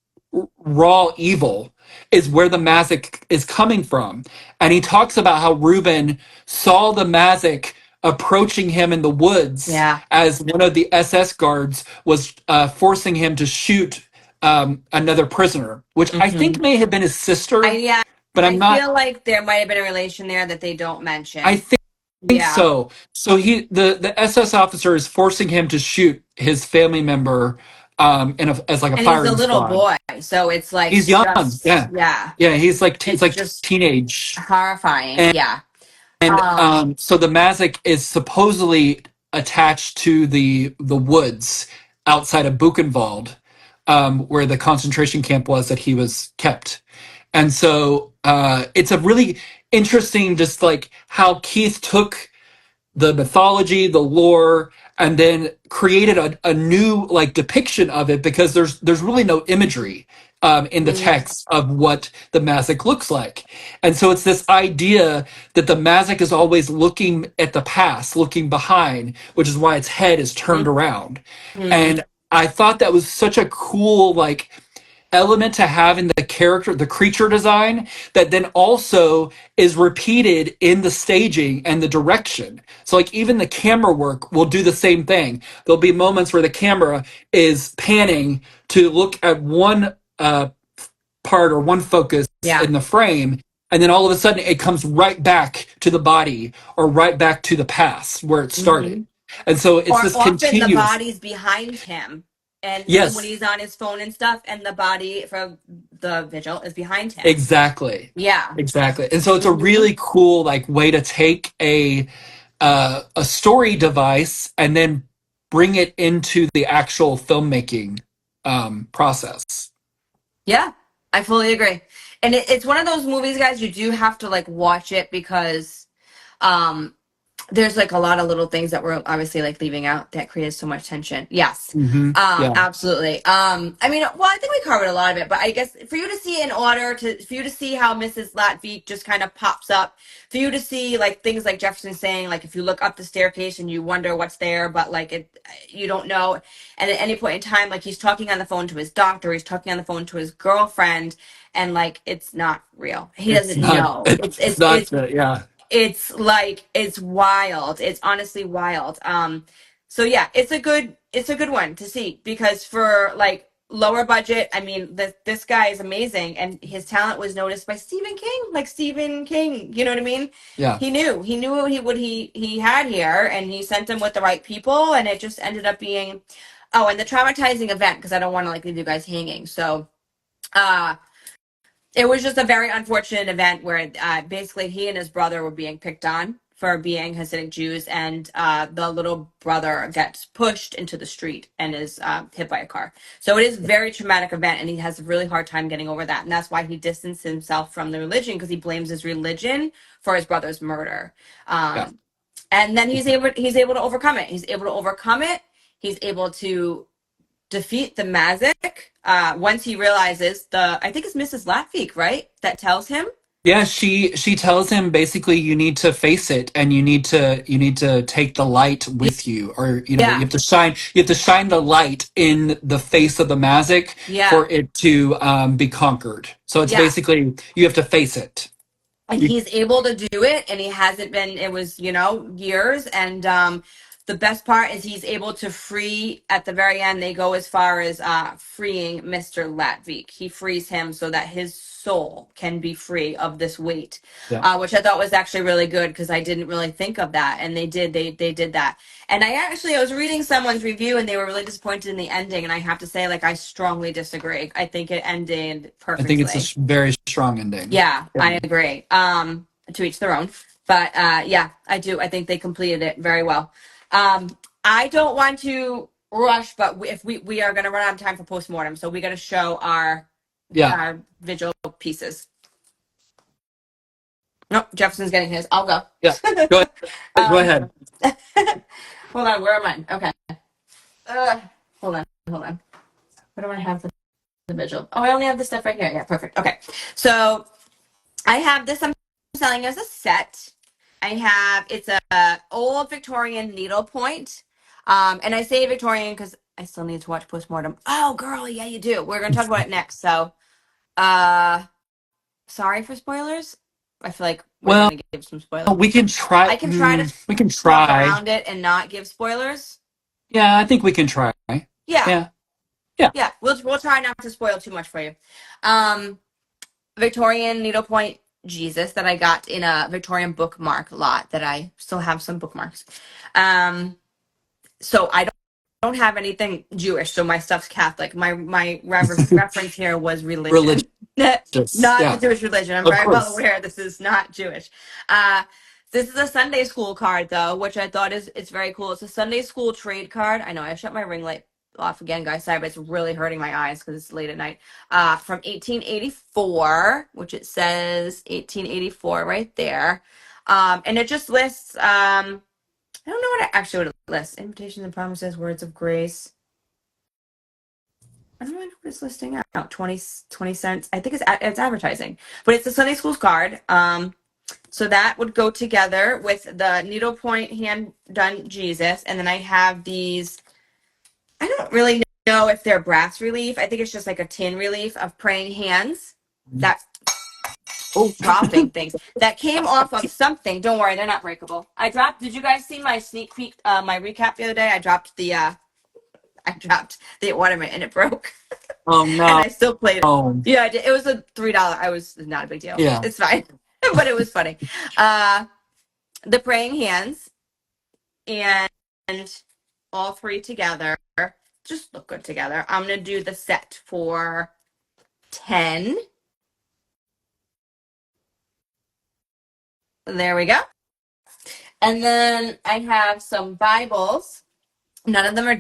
raw evil, is where the Mazik is coming from. And he talks about how Reuben saw the Mazik approaching him in the woods as one of the SS guards was forcing him to shoot another prisoner, which I think may have been his sister. But I feel like there might have been a relation there that they don't mention. I think so. So the SS officer is forcing him to shoot his family member as like a firing squad. He's a little boy, so it's like he's young. Yeah. He's like it's like just teenage. Horrifying. And so the Mazik is supposedly attached to the woods outside of Buchenwald, where the concentration camp was that he was kept. And so it's a really interesting, just like how Keith took the mythology, the lore, and then created a new like depiction of it, because there's really no imagery in the Mm-hmm. text of what the Mazik looks like. And so it's this idea that the Mazik is always looking at the past, looking behind, which is why its head is turned around. Mm-hmm. And I thought that was such a cool like element to have in the character, the creature design, that then also is repeated in the staging and the direction. So like even the camera work will do the same thing. There'll be moments where the camera is panning to look at one part or one focus Yeah. in the frame, and then all of a sudden it comes right back to the body or right back to the past where it Mm-hmm. started. And so it's Or this often the continuous. body's behind him, and when Yes, he's on his phone and stuff, and the body from the vigil is behind him. exactly. Yeah. Exactly. And so it's a Mm-hmm. really cool like way to take a story device and then bring it into the actual filmmaking process. Yeah, I fully agree. And it's one of those movies, guys, you do have to like watch it because um there's like a lot of little things that we're obviously like leaving out that created so much tension. Yes. Yeah. Absolutely. I mean, well, I think we covered a lot of it, but I guess for you to see in order to for you to see how Mrs. Latveek just kind of pops up, for you to see like things like Jefferson saying, like if you look up the staircase and you wonder what's there, but like it you don't know. And at any point in time, like he's talking on the phone to his doctor, he's talking on the phone to his girlfriend, and like it's not real. He It's doesn't not know. It's it's it's not it's yeah. it's like it's wild. It's honestly wild. So yeah, it's a good one to see because for like lower budget, I mean this guy is amazing and his talent was noticed by Stephen King, like Stephen King, you know what I mean? Yeah. He knew what he had here, and he sent him with the right people, and it just ended up being, oh, and the traumatizing event, because I don't want to like leave you guys hanging. So uh it was just a very unfortunate event where basically he and his brother were being picked on for being Hasidic Jews, and the little brother gets pushed into the street and is hit by a car. So it is a very traumatic event, and he has a really hard time getting over that, and that's why he distanced himself from the religion, because he blames his religion for his brother's murder. Yeah. And then he's able to overcome it. He's able to overcome it. He's able to defeat the Mazik once he realizes I think it's Mrs. Latveek, right? That tells him. Yeah, she tells him basically you need to face it and you need to take the light with you, or Yeah, you have to shine the light in the face of the Mazik yeah, for it to be conquered. So it's yeah. basically you have to face it. And You, he's able to do it, and he hasn't been, it was years, and the best part is he's able to free, at the very end they go as far as freeing Mr. Latveek. He frees him so that his soul can be free of this weight, yeah. which I thought was actually really good, because I didn't really think of that, and they did that. And I was reading someone's review, and they were really disappointed in the ending, and I have to say, like, I strongly disagree. I think it ended I think it's a perfectly. very strong ending. Yeah, Yeah. I agree. To each their own. But yeah, I do. I think they completed it very well. I don't want to rush, but if we are going to run out of time for postmortem, so we got to show Yeah. our vigil pieces. Nope, Jefferson's getting his. I'll go. Yeah. Go ahead. Go um, ahead. hold on, where am I? Okay. Hold on. What do I have for the vigil? Oh, I only have this stuff right here. Yeah, perfect. Okay, so I have this. I'm selling as a set. It's a old Victorian needlepoint. And I say Victorian because I still need to watch postmortem. Oh, girl, yeah, you do. We're gonna talk about it next. So, uh, sorry for spoilers. I feel like we're Well, gonna give some spoilers. we can try. I can try to We can talk try. around it and not give spoilers. Yeah, I think we can try. Yeah, Yeah. Yeah. yeah. We'll try not to spoil too much for you. Um, Victorian needlepoint Jesus that I got in a Victorian bookmark lot that I still have some bookmarks. So I don't have anything Jewish, so my stuff's Catholic. My reference here was religion, Religious. not the Yeah. Jewish religion. I'm Of very well course. aware this is not Jewish. This is a Sunday school card though, which I thought it's very cool. It's a Sunday school trade card. I know I shut my ring light off again, guys. Sorry, but it's really hurting my eyes because it's late at night. From 1884, which it says 1884 right there. And it just lists I don't know what it lists. Invitations and promises, words of grace. I don't know what it's listing out. 20 cents. I think it's advertising. But it's the Sunday school's card. So that would go together with the needlepoint hand done Jesus. And then I have these, I don't really know if they're brass relief. I think it's just like a tin relief of praying hands that, oh, dropping things that came off of something. Don't worry, they're not breakable. Did you guys see my sneak peek, my recap the other day? I dropped the ornament and it broke. Oh no. And I still played it. Yeah, I did. It was a $3. It was not a big deal. Yeah. It's fine. But it was funny. The praying hands and all three together just look good together. I'm going to do the set for 10. There we go. And then I have some Bibles. None of them are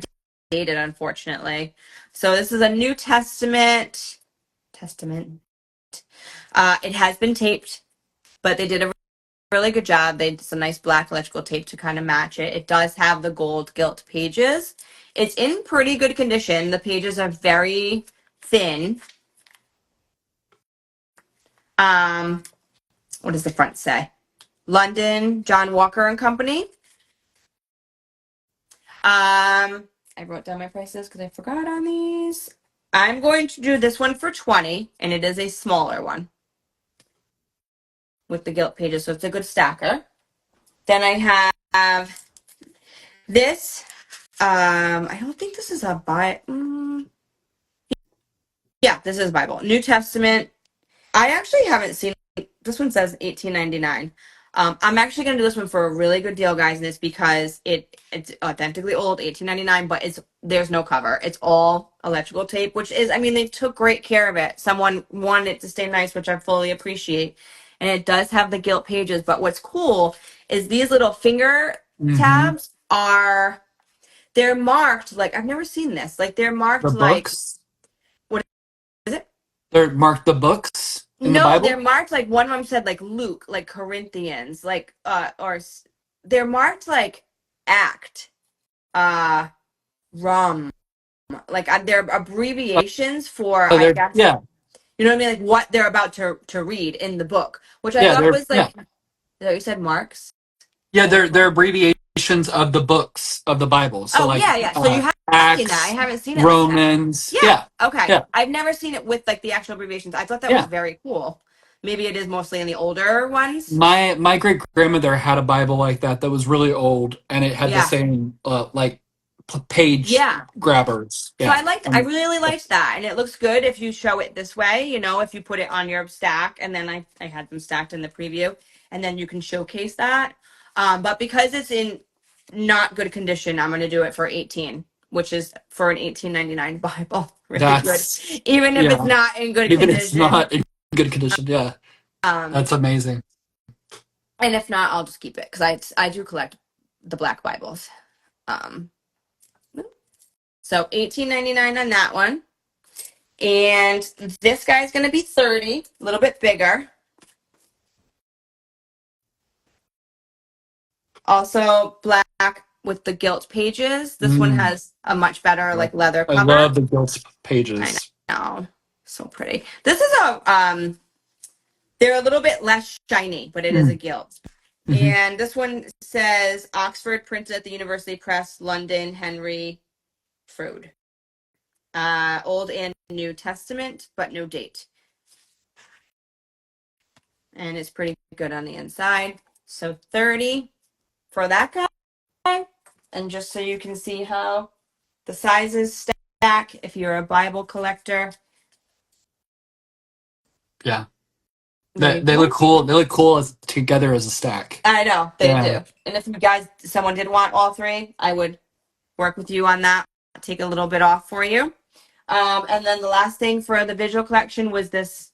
dated, unfortunately. So this is a New Testament. It has been taped, but they did a really good job. They did some nice black electrical tape to kind of match it. It does have the gold gilt pages. It's in pretty good condition. The pages are very thin. What does the front say? London, John Walker and Company. I wrote down my prices because I forgot on these. I'm going to do this one for 20, and it is a smaller one with the gilt pages, so it's a good stacker. Then I have this. I don't think this is a Bible. Yeah, this is Bible. New Testament. I actually haven't seen, this one says $18.99. I'm actually going to do this one for a really good deal, guys, and it's because it's authentically old, $18.99, but there's no cover. It's all electrical tape, which is, I mean, they took great care of it. Someone wanted it to stay nice, which I fully appreciate. And it does have the gilt pages, but what's cool is these little finger tabs they're marked, like, I've never seen this. Like, they're marked The like, books? what is it? They're marked the books in the No, Bible? they're marked like one of them said like Luke, like Corinthians, like they're marked like Act, Rum, like they're abbreviations for I guess Yeah. you know what I mean, like what they're about to read in the book, which I Yeah, thought was like, yeah. you said marks. Yeah, they're abbreviations of the books of the Bible. So like yeah. So you have seen that. I Acts, haven't seen it like that. Romans. Yeah. Okay. Yeah. I've never seen it with like the actual abbreviations. I thought that was very cool. Maybe it is mostly in the older ones. My great grandmother had a Bible like that was really old, and it had the same like page grabbers. So I really liked that, and it looks good if you show it this way. You know, if you put it on your stack, and then I had them stacked in the preview, and then you can showcase that. But because it's in not good condition, I'm going to do it for 18, which is for an 18.99 Bible. Really That's good, even if it's not in good condition. Even if it's not in good condition, yeah. That's amazing. And if not, I'll just keep it because I do collect the black Bibles. So $18.99 on that one. And this guy's going to be 30, a little bit bigger. Also black with the gilt pages. This one has a much better like leather cover. I love the gilt pages. I know. So pretty. This is they're a little bit less shiny, but it is a gilt. And this one says Oxford, printed at the University Press, London, Henry Froude. Old and New Testament, but no date. And it's pretty good on the inside. So 30 for that guy. And just so you can see how the sizes stack if you're a Bible collector. Yeah. They look cool. They look cool together as a stack. I know, they do. And if someone did want all three, I would work with you on that. Take a little bit off for you. And then the last thing for the Vigil collection was this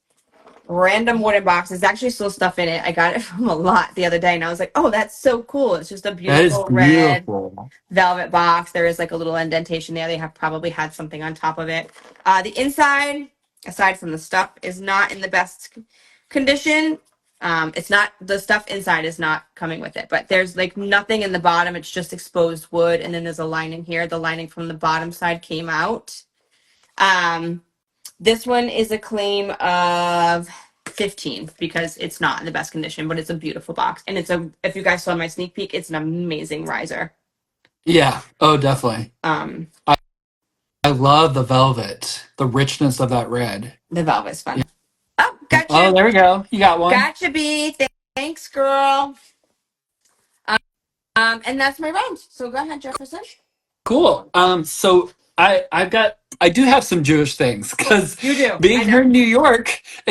random wooden box. There's actually still stuff in it. I got it from a lot the other day, and I was like, "Oh, that's so cool!" It's just a That is beautiful red beautiful. velvet box. There is like a little indentation there. They have probably had something on top of it. The inside, aside from the stuff, is not in the best condition. It's not, the stuff inside is not coming with it, but there's like nothing in the bottom. It's just exposed wood, and then there's a lining here. The lining from the bottom side came out. This one is a claim of 15 because it's not in the best condition, but it's a beautiful box. And if you guys saw my sneak peek, it's an amazing riser. Yeah. Oh, definitely. Um, I love the velvet, the richness of that red. the velvet's fun. Yeah. Oh, gotcha. Oh, there we go. You got one. Gotcha, B. Thanks, girl. And that's my round. So go ahead, Jefferson. Cool. So I do have some Jewish things because You do. being I know. here in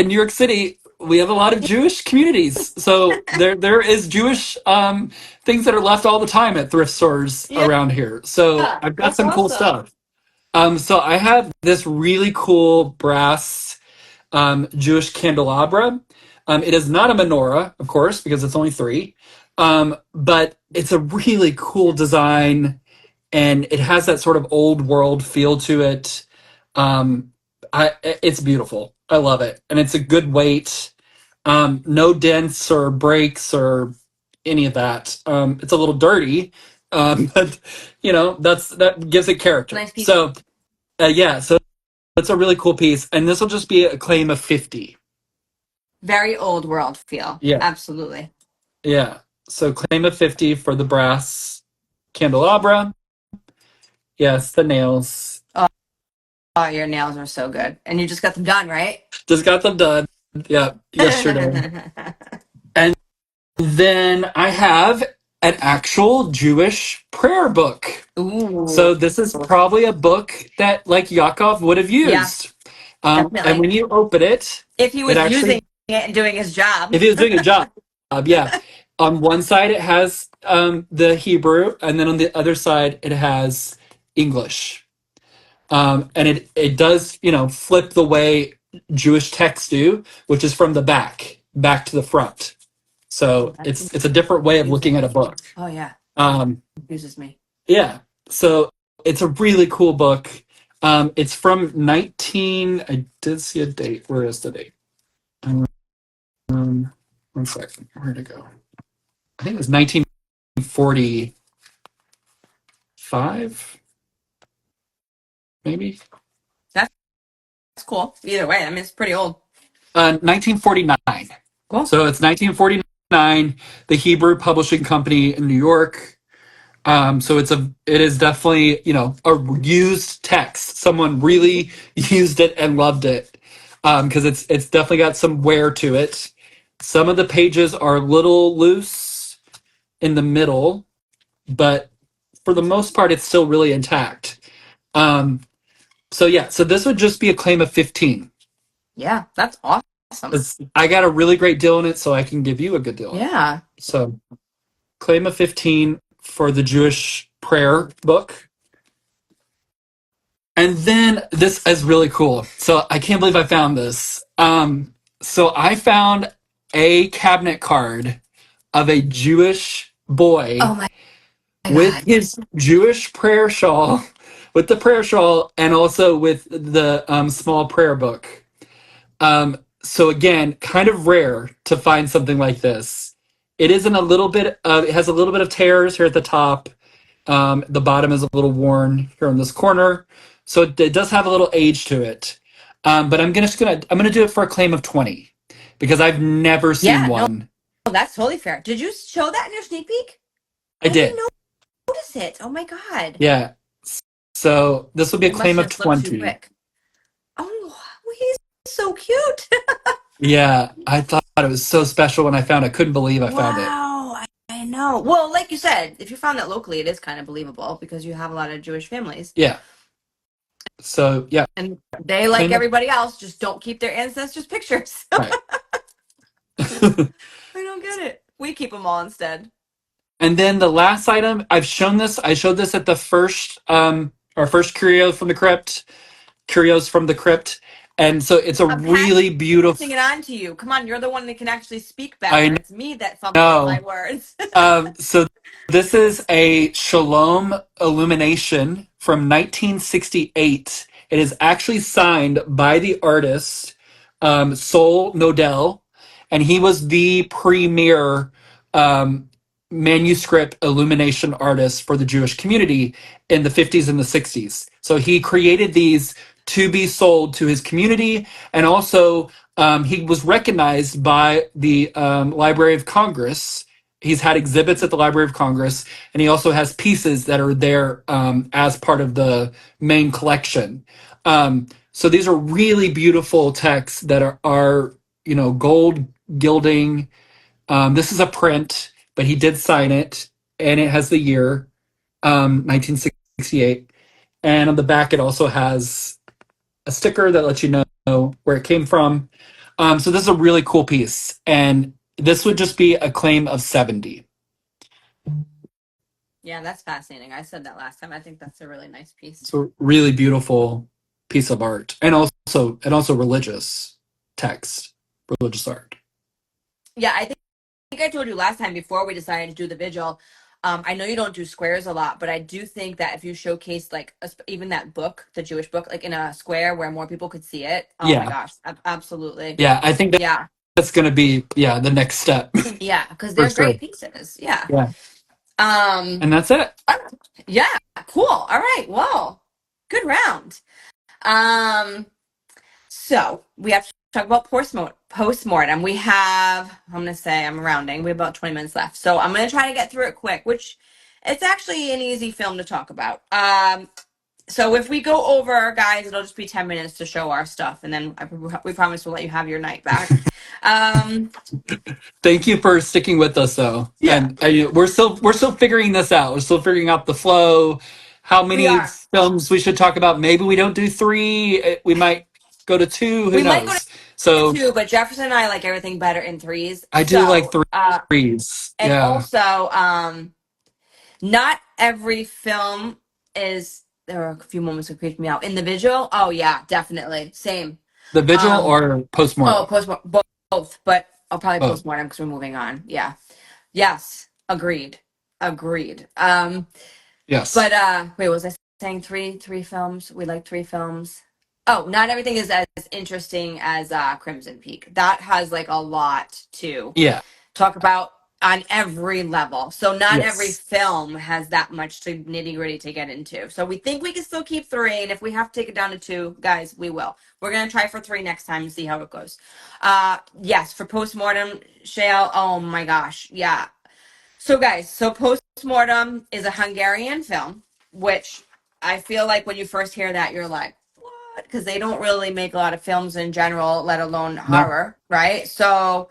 New York City, we have a lot of Jewish communities. So there is Jewish things that are left all the time at thrift stores Yeah, around here. So I've got that's some cool awesome. stuff. So I have this really cool brass Jewish candelabra. It is not a menorah, of course, because it's only three. But it's a really cool design, and it has that sort of old world feel to it. It's beautiful. I love it, and it's a good weight. No dents or breaks or any of that. It's a little dirty, but that gives it character. Nice piece. So yeah, so it's a really cool piece, and this will just be a claim of 50. Very old world feel. Yeah, Absolutely. yeah. So claim of 50 for the brass candelabra. Yes, the nails. Oh, your nails are so good. And you just got them done, right? Just got them done. Yeah, yesterday. And then I have an actual Jewish prayer book. Ooh. So this is probably a book that like Yaakov would have Yeah, used. And definitely. when you open it, If he was it actually, using it and doing his job. if he was doing a job, yeah. On one side it has the Hebrew, and then on the other side it has English. And it does, flip the way Jewish texts do, which is from the back to the front. So it's a different way of looking at a book. Oh, yeah. Confuses me. Yeah. So it's a really cool book. It's from 19. I did see a date. Where is the date? 1 second. Where'd it go? I think it was 1945, maybe. That's cool. Either way, I mean, it's pretty old. 1949. Cool. So it's 1949. The Hebrew Publishing Company in New York. So it is definitely a used text. Someone really used it and loved it because it's definitely got some wear to it. Some of the pages are a little loose in the middle, but for the most part, it's still really intact. So this would just be a claim of 15. Yeah, that's awesome. I got a really great deal on it, so I can give you a good deal. Yeah. So claim of 15 for the Jewish prayer book. And then this is really cool. So I can't believe I found this. So I found a cabinet card of a Jewish boy with his Jewish prayer shawl, with the prayer shawl, and also with the small prayer book. So again, kind of rare to find something like this. It has a little bit of tears here at the top. The bottom is a little worn here on this corner, so it does have a little age to it. But I'm gonna do it for a claim of 20 because I've never seen one. No, that's totally fair. Did you show that in your sneak peek? I did. Didn't notice it. Oh my god. Yeah. So this will be a claim of 20. Oh, he's so cute. Yeah, I thought it was so special when I found it. I couldn't believe I found it. Wow, I know. Well, like you said, if you found that locally, it is kind of believable because you have a lot of Jewish families. Yeah. So, yeah. And they, like everybody else, just don't keep their ancestors' pictures. Right. I don't get it. We keep them all instead. And then the last item, I showed this at the first Curios from the Crypt. And so it's a I'm really beautiful. passing it on to you. Come on, you're the one that can actually speak better. I It's me that fumbles my know. words. So this is a Shalom illumination from 1968. It is actually signed by the artist Sol Nodell, and he was the premier um, manuscript illumination artist for the Jewish community in the 50s and the 60s. So he created these to be sold to his community, and also he was recognized by the Library of Congress. He's had exhibits at the Library of Congress, and he also has pieces that are there as part of the main collection. So these are really beautiful texts that are gold gilding. This is a print, but he did sign it, and it has the year 1968. And on the back, it also has a sticker that lets you know where it came from. So this is a really cool piece, and this would just be a claim of 70. Yeah, that's fascinating. I said that last time. I think that's a really nice piece. It's a really beautiful piece of art, and also religious text, religious art. Yeah, I think I told you last time before we decided to do the vigil. I know you don't do squares a lot, but I do think that if you showcase like even that book, the Jewish book, like in a square where more people could see it, oh my Yeah, gosh, absolutely. yeah. I think Yeah, that's going to be the next step yeah, because for they're sure. great pieces. Yeah. Yeah, Um, and that's it. yeah, cool. All right. Well, good round. Um, so we have to talk about post-mortem. We have, I'm going to say I'm rounding. We have about 20 minutes left. So I'm going to try to get through it quick, which it's actually an easy film to talk about. So if we go over, guys, it'll just be 10 minutes to show our stuff. And then we promise we'll let you have your night back. Thank you for sticking with us, though. Yeah, And we're still figuring this out. We're still figuring out the flow, how we many are. films we should talk about. Maybe we don't do three. We might go to two. Who We might go knows? to So two, but Jefferson and I like everything better in threes. I do like threes. And Yeah, also, not every film is. There are a few moments that creeped me out. In the Vigil, oh yeah, definitely, same. the Vigil Um, or oh, postmortem. both, but I'll probably Both. postmortem because we're moving on. Yeah, yes, agreed. Yes. But wait, was I saying three films? We like three films. Oh, not everything is as interesting as Crimson Peak. That has like a lot to Yeah. talk about on every level. So not every Yes. film has that much to nitty gritty to get into. So we think we can still keep three, and if we have to take it down to two, guys, we will. We're gonna try for three next time and see how it goes. Yes, for postmortem, Shale. Oh my gosh, yeah. So guys, so postmortem is a Hungarian film, which I feel like when you first hear that, you're like, what? Because they don't really make a lot of films in general, let alone No. horror, right? So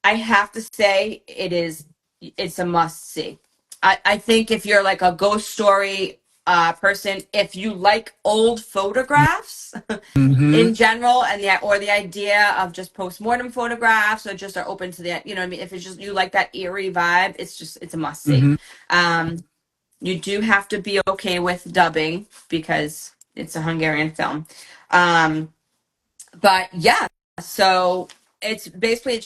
I have to say it's a must see. I think if you're like a ghost story person, if you like old photographs Mm-hmm. in general and the idea of just postmortem photographs or just are open to the what I mean, if it's just you like that eerie vibe, it's a must see. Mm-hmm. Um you do have to be okay with dubbing because it's a Hungarian film. Um but yeah, so it's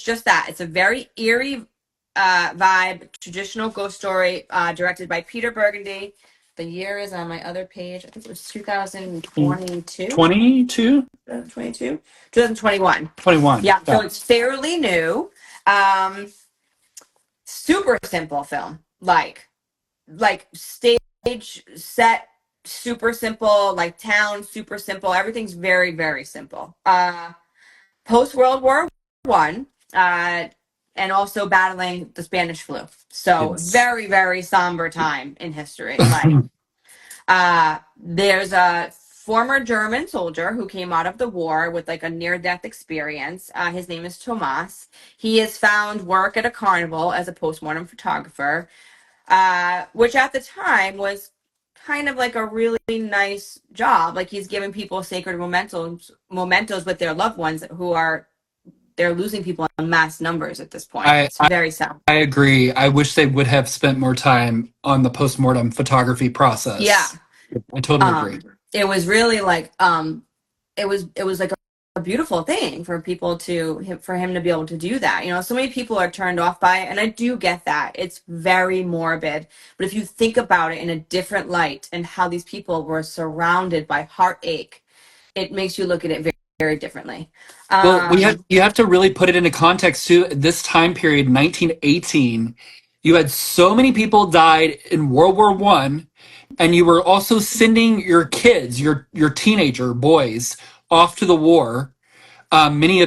just that. It's a very eerie vibe, traditional ghost story, directed by Peter Burgundy. The year is on my other page. I think it was 2022. 22? 2022? 2021. 21. Yeah, so Yeah. it's fairly new. Um, super simple film. Like stage set, super simple, like town, super simple. Everything's very, very simple. Post World War One, and also battling the Spanish flu. So Yes. very, very somber time in history. Like there's a former German soldier who came out of the war with like a near-death experience. His name is Tomas. He has found work at a carnival as a postmortem photographer, which at the time was kind of like a really nice job. Like he's giving people sacred mementos with their loved ones who are they're losing people in mass numbers at this point. I, It's I very sad. I agree. I wish they would have spent more time on the postmortem photography Yeah. process. I totally agree. It was really like it was like a beautiful thing for people for him to be able to do that. So many people are turned off by it, and I do get that. It's very morbid. But if you think about it in a different light and how these people were surrounded by heartache, it makes you look at it very, very differently. Well, Um, you have to really put it into context too. This time period, 1918, you had so many people died in World War One, and you were also sending your kids, your teenager boys, off to the war.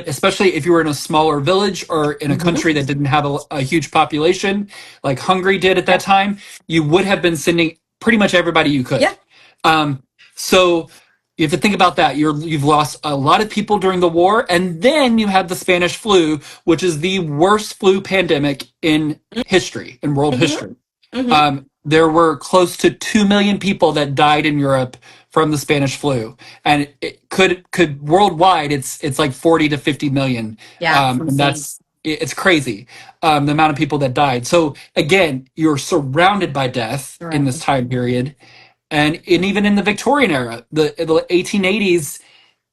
Especially if you were in a smaller village or in a mhm. country that didn't have a huge population, like Hungary did at that Yep. time, you would have been sending pretty much everybody you Yeah. could. Um, so you have to think about that. You've lost a lot of people during the war, and then you have the Spanish flu, which is the worst flu pandemic in history, in world Hmm. history. Hmm. There were close to 2 million people that died in Europe from the Spanish flu, and it could worldwide it's like 40 to 50 million, Yeah, it's and insane. it's crazy, the amount of people that died. So again, you're surrounded by death in this Right. time period, and even in the Victorian era, the 1880s,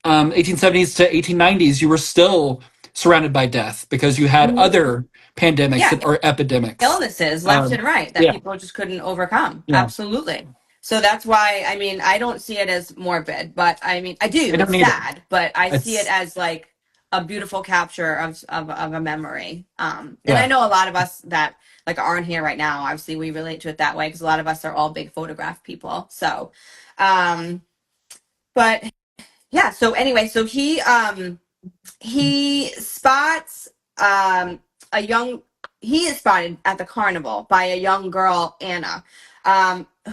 1870s to 1890s, you were still surrounded by death because you had Mhm. other pandemics Yeah, or epidemics. illnesses left Um, and right that yeah, people just couldn't overcome. yeah. Absolutely. So that's why, I mean, I don't see it as morbid, but I mean, I I do. don't It's need it. sad, but I see it It's as like a beautiful capture of a memory. And I yeah. know a lot of us that like aren't here right now. Obviously, we relate to it that way because a lot of us are all big photograph people. So, um, but yeah. So anyway, so he spots a young he is spotted at the carnival by a young girl, Anna,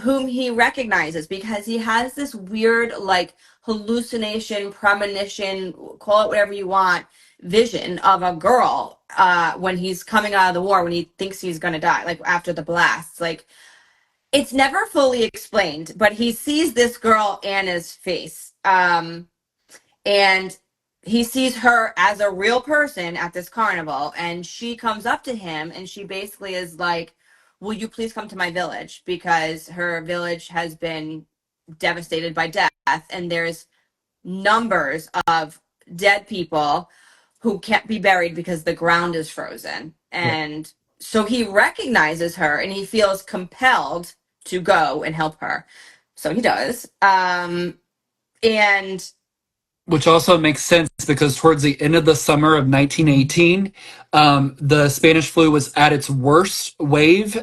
whom he recognizes because he has this weird like hallucination, premonition, call it whatever you want, vision of a girl when he's coming out of the war, when he thinks he's going to die, like after the blasts. Like it's never fully explained, but he sees this girl Anna's face, and he sees her as a real person at this carnival, and she comes up to him and she basically is like, will you please come to my village, because her village has been devastated by death and there's numbers of dead people who can't be buried because the ground is frozen. Yeah. And so he recognizes her and he feels compelled to go and help her, so he does. And Which also makes sense because towards the end of the summer of 1918, the Spanish flu was at its worst wave.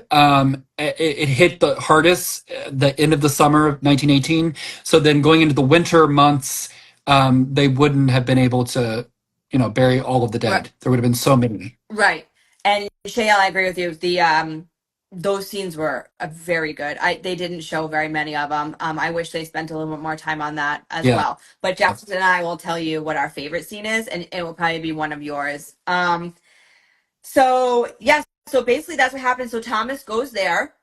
It hit the hardest the end of the summer of 1918. So then going into the winter months, they wouldn't have been able to, bury all of the dead. There would have been so many. right. And Shayelle, I agree with you. The those scenes were very good. They didn't show very many of them. I wish they spent a little bit more time on that as Yeah. well. But Jefferson and I will tell you what our favorite scene is, and it will probably be one of yours. So yes, so basically that's what happens. So Thomas goes there,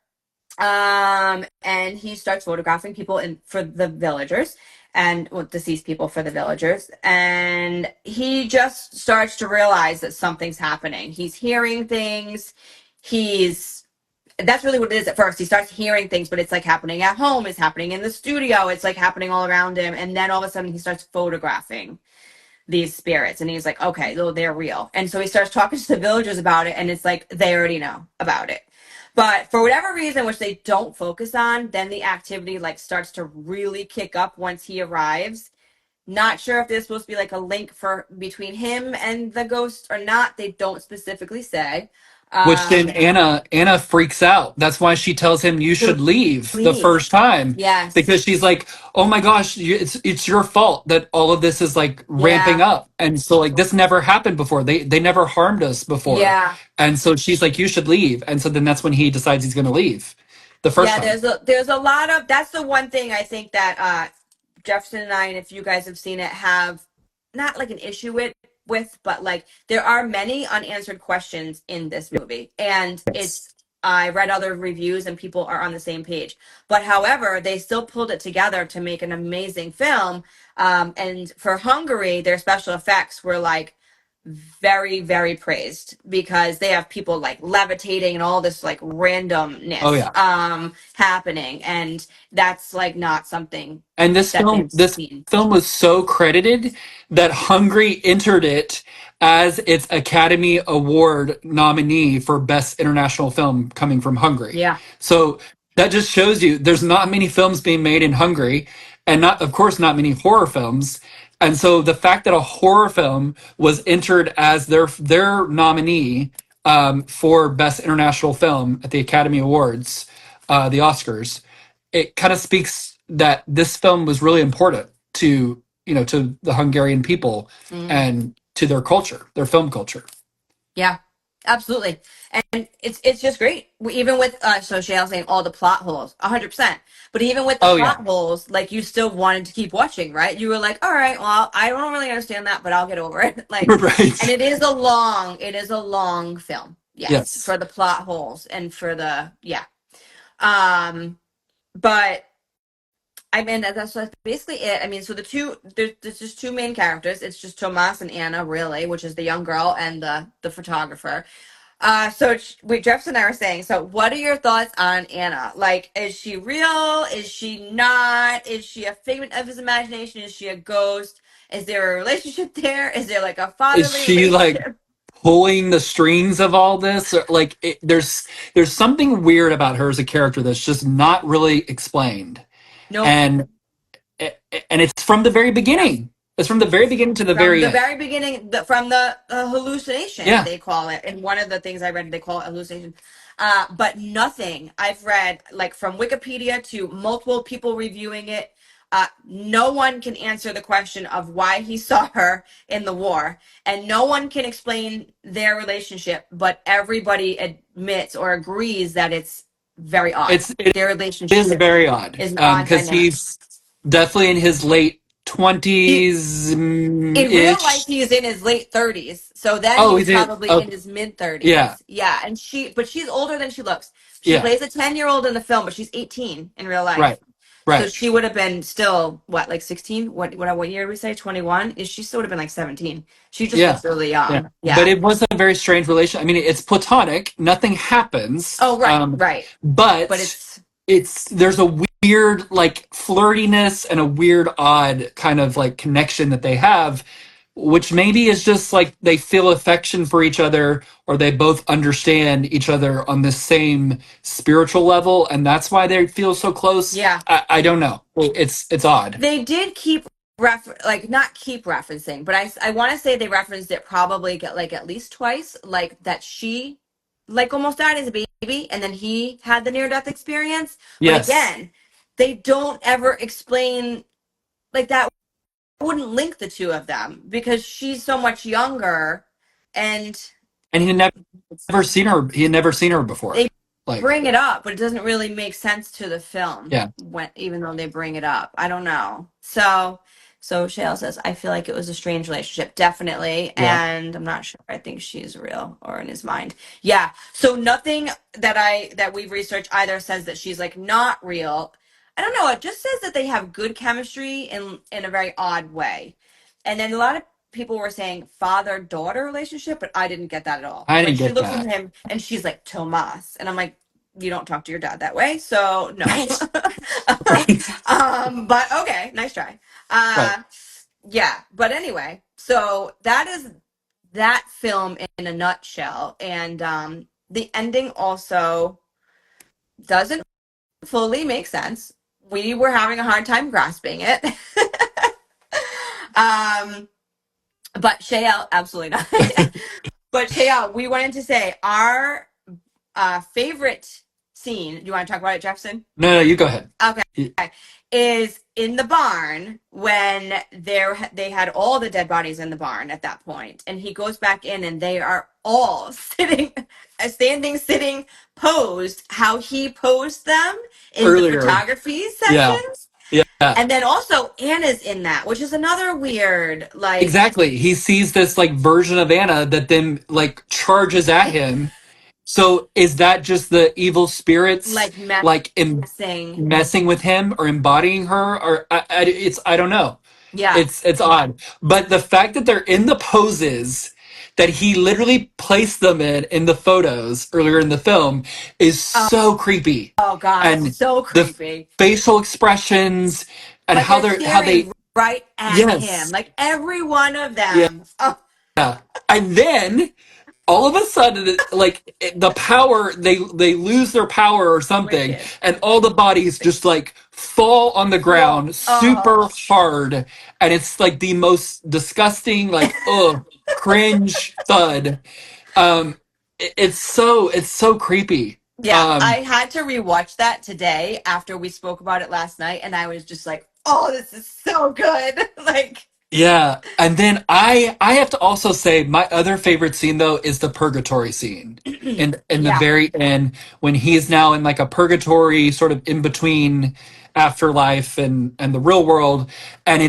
and he starts photographing people for the villagers, and well, deceased people for the villagers, and he just starts to realize that something's happening. He's hearing things. He's That's really what it is at first. He starts hearing things, but it's like happening at home, it's happening in the studio, it's like happening all around him, and then all of a sudden he starts photographing these spirits, and he's like, okay, well, they're real. And so he starts talking to the villagers about it, and it's like they already know about it. But for whatever reason, which they don't focus on, then the activity like starts to really kick up once he arrives. Not sure if there's supposed to be like a link for between him and the ghost or not. They don't specifically say. Which then Um, Anna freaks out. That's why she tells him you should to leave the leave. first time, Yes. because she's like, "Oh my gosh, it's your fault that all of this is like ramping Yeah. up." And so like this never happened before. They never harmed us before. Yeah. And so she's like, "You should leave." And so then that's when he decides he's going to leave the first Yeah, time. there's a lot of, that's the one thing I think that Jefferson and I, and if you guys have seen it, have not like an issue with, but like there are many unanswered questions in this movie. And Yes. it's I read other reviews and people are on the same page. But however, they still pulled it together to make an amazing film. And for Hungary, their special effects were like very, very praised because they have people like levitating and all this like Oh randomness yeah. happening, and that's like not something And that they've this seen. film was so credited that Hungary entered it as its Academy Award nominee for Best International Film coming from Hungary. Yeah. So that just shows you there's not many films being made in Hungary, and not, of course, not many horror films. And so the fact that a horror film was entered as their nominee for Best International Film at the Academy Awards, the Oscars, it kind of speaks that this film was really important to, to the Hungarian people Mm. and to their culture, their film culture. Yeah, absolutely. And it's just great. Even with so Shayle's saying all the plot holes, 100%. But even with the Oh yeah. plot holes, like you still wanted to keep watching, right? You were like, all right, well, I don't really understand that, but I'll get over it. Like, and Right. it is a long film. Yes, Yes. for the plot holes and for the yeah. Um, but I mean that's basically it. I mean, so there's just two main characters. It's just Tomas and Anna, really, which is the young girl and the photographer. So Jefferson and I were saying, so what are your thoughts on Anna? Like, is she real? Is she not? Is she a figment of his imagination? Is she a ghost? Is there a relationship there? Is there like a Is fatherly she like relationship? pulling the strings of all this? Or, like, there's something weird about her as a character that's just not really explained, Nope. and it's from the very Yeah. beginning. It's from the very beginning to the From very the end. very beginning, from the hallucination, Yeah. they call it. And one of the things I read, they call it hallucination. But nothing I've read, like from Wikipedia to multiple people reviewing it, no one can answer the question of why he saw her in the war. And no one can explain their relationship, but everybody admits or agrees that it's very odd. It Their is relationship very odd is an odd because dynamic. he's definitely in his late He 20s in real life ish. he's in his late 30s, so then Oh, he's he's in. probably Oh, in his mid yeah, 30s. Yeah, and she's older than she looks. She yeah, plays a 10-year-old in the film, but she's 18 in real life. right, So right, she would have been still what, like 16? What year did we say? 21? Is she still would have been like 17? She just yeah, looks really yeah. young. But Yeah. it was a very strange relation. I mean, it's platonic. Nothing happens. Oh, right, right. But But it's there's a weird like flirtiness and a weird odd kind of like connection that they have, which maybe is just like they feel affection for each other, or they both understand each other on the same spiritual level, and that's why they feel so close. yeah. I don't know. It's odd. They did keep like not keep referencing, but I want to say they referenced it probably like at least twice, like that she like almost died as a baby, and then he had the near death experience. But Yes, again, they don't ever explain like that. Wouldn't link the two of them because she's so much younger, and and never seen her. He had never seen her before. they Like, bring it up, but it doesn't really make sense to the film yeah, when even though they bring it up. I don't know. So Shale says, I feel like it was a strange relationship, definitely. yeah. And I'm not sure. I think she's real or in his mind. Yeah. So nothing that we've researched either says that she's like not real. I don't know. It just says that they have good chemistry in a very odd way. And then a lot of people were saying father-daughter relationship, but I didn't get that at all. I Like didn't she get looks at that. him and she's like Tomas, and I'm like, you don't talk to your dad that way, so no. Right, right, But okay, nice try. right. Yeah, but anyway, so that is that film in a nutshell, and the ending also doesn't fully make sense. We were having a hard time grasping it. um, but Shayel, absolutely not. But Shayel, we wanted to say our favorite scene. Do you want to talk about it, Jefferson? No, no, you go ahead. Okay. Is in the barn when they had all the dead bodies in the barn at that point, and he goes back in and they are all standing, sitting, posed how he posed them in the Earlier, photography yeah, sessions. yeah. And then also Anna's in that, which is another weird, like Exactly. He sees this like version of Anna that then like charges at him. So is that just the evil spirits like like messing. messing with him or embodying her, or I don't know. Yeah. It's odd. But the fact that they're in the poses that he literally placed them in the photos earlier in the film is so creepy. Oh God, And so the creepy. facial expressions and Like how they're they staring right at him. yes. Like every one of Yeah. them. Oh, And then all of a sudden like the power they lose their power or something, wicked. and all the bodies just like fall on the Whoa. ground Oh. super hard, and it's like the most disgusting like cringe thud. It's so creepy. Yeah, I had to rewatch that today after we spoke about it last night, and I was just like, "Oh, this is so good!" Like, Yeah, and then I have to also say my other favorite scene though is the purgatory scene in the yeah, very end, when he's now in like a purgatory sort of in between afterlife and the real world, and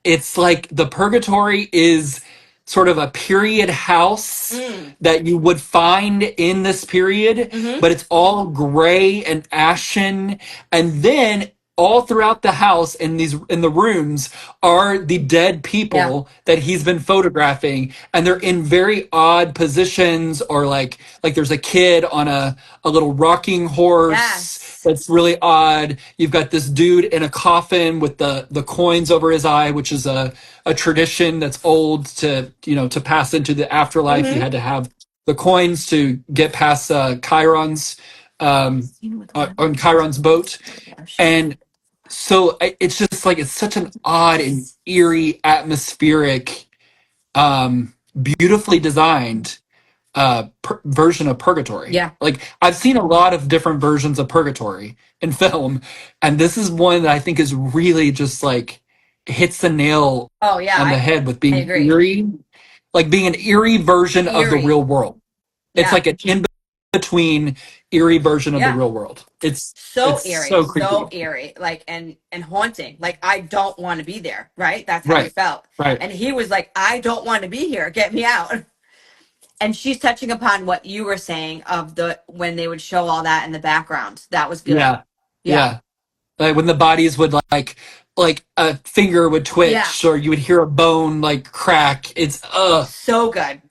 it's like the purgatory is sort of a period house mm, that you would find in this period, hmm, but it's all gray and ashen, and then all throughout the house in the rooms are the dead yeah, people that he's been photographing, and they're in very odd positions, or like there's a kid on a little rocking horse yes, that's really odd. You've got this dude in a coffin with the coins over his eye, which is a tradition that's old. To to pass into the afterlife, you hmm, had to have the coins to get past Chiron's on Chiron's boat. And so it's just like it's such an odd and eerie, atmospheric, beautifully designed version of purgatory. yeah. Like I've seen a lot of different versions of purgatory in film, and this is one that I think is really just like hits the nail Oh yeah, on the head with I being agree. eerie, like being an eerie version of the Eerie, real world. It's yeah, like an in between eerie version of the yeah. real world. So It's eerie, so so creepy. eerie, like and haunting. Like I don't want to be there, right? That's how he Right. felt. Right. And he was like, I don't want to be here. Get me out. And she's touching upon what you were saying of the when they would show all that in the background. That was good. Yeah. Yeah. Yeah. Like when the bodies would like a finger would Yeah. twitch, or you would hear a bone like crack. It's So good.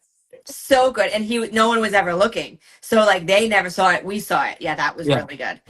So good. And no one was ever looking. So like they never saw it. We saw it. Yeah, that was yeah. really good.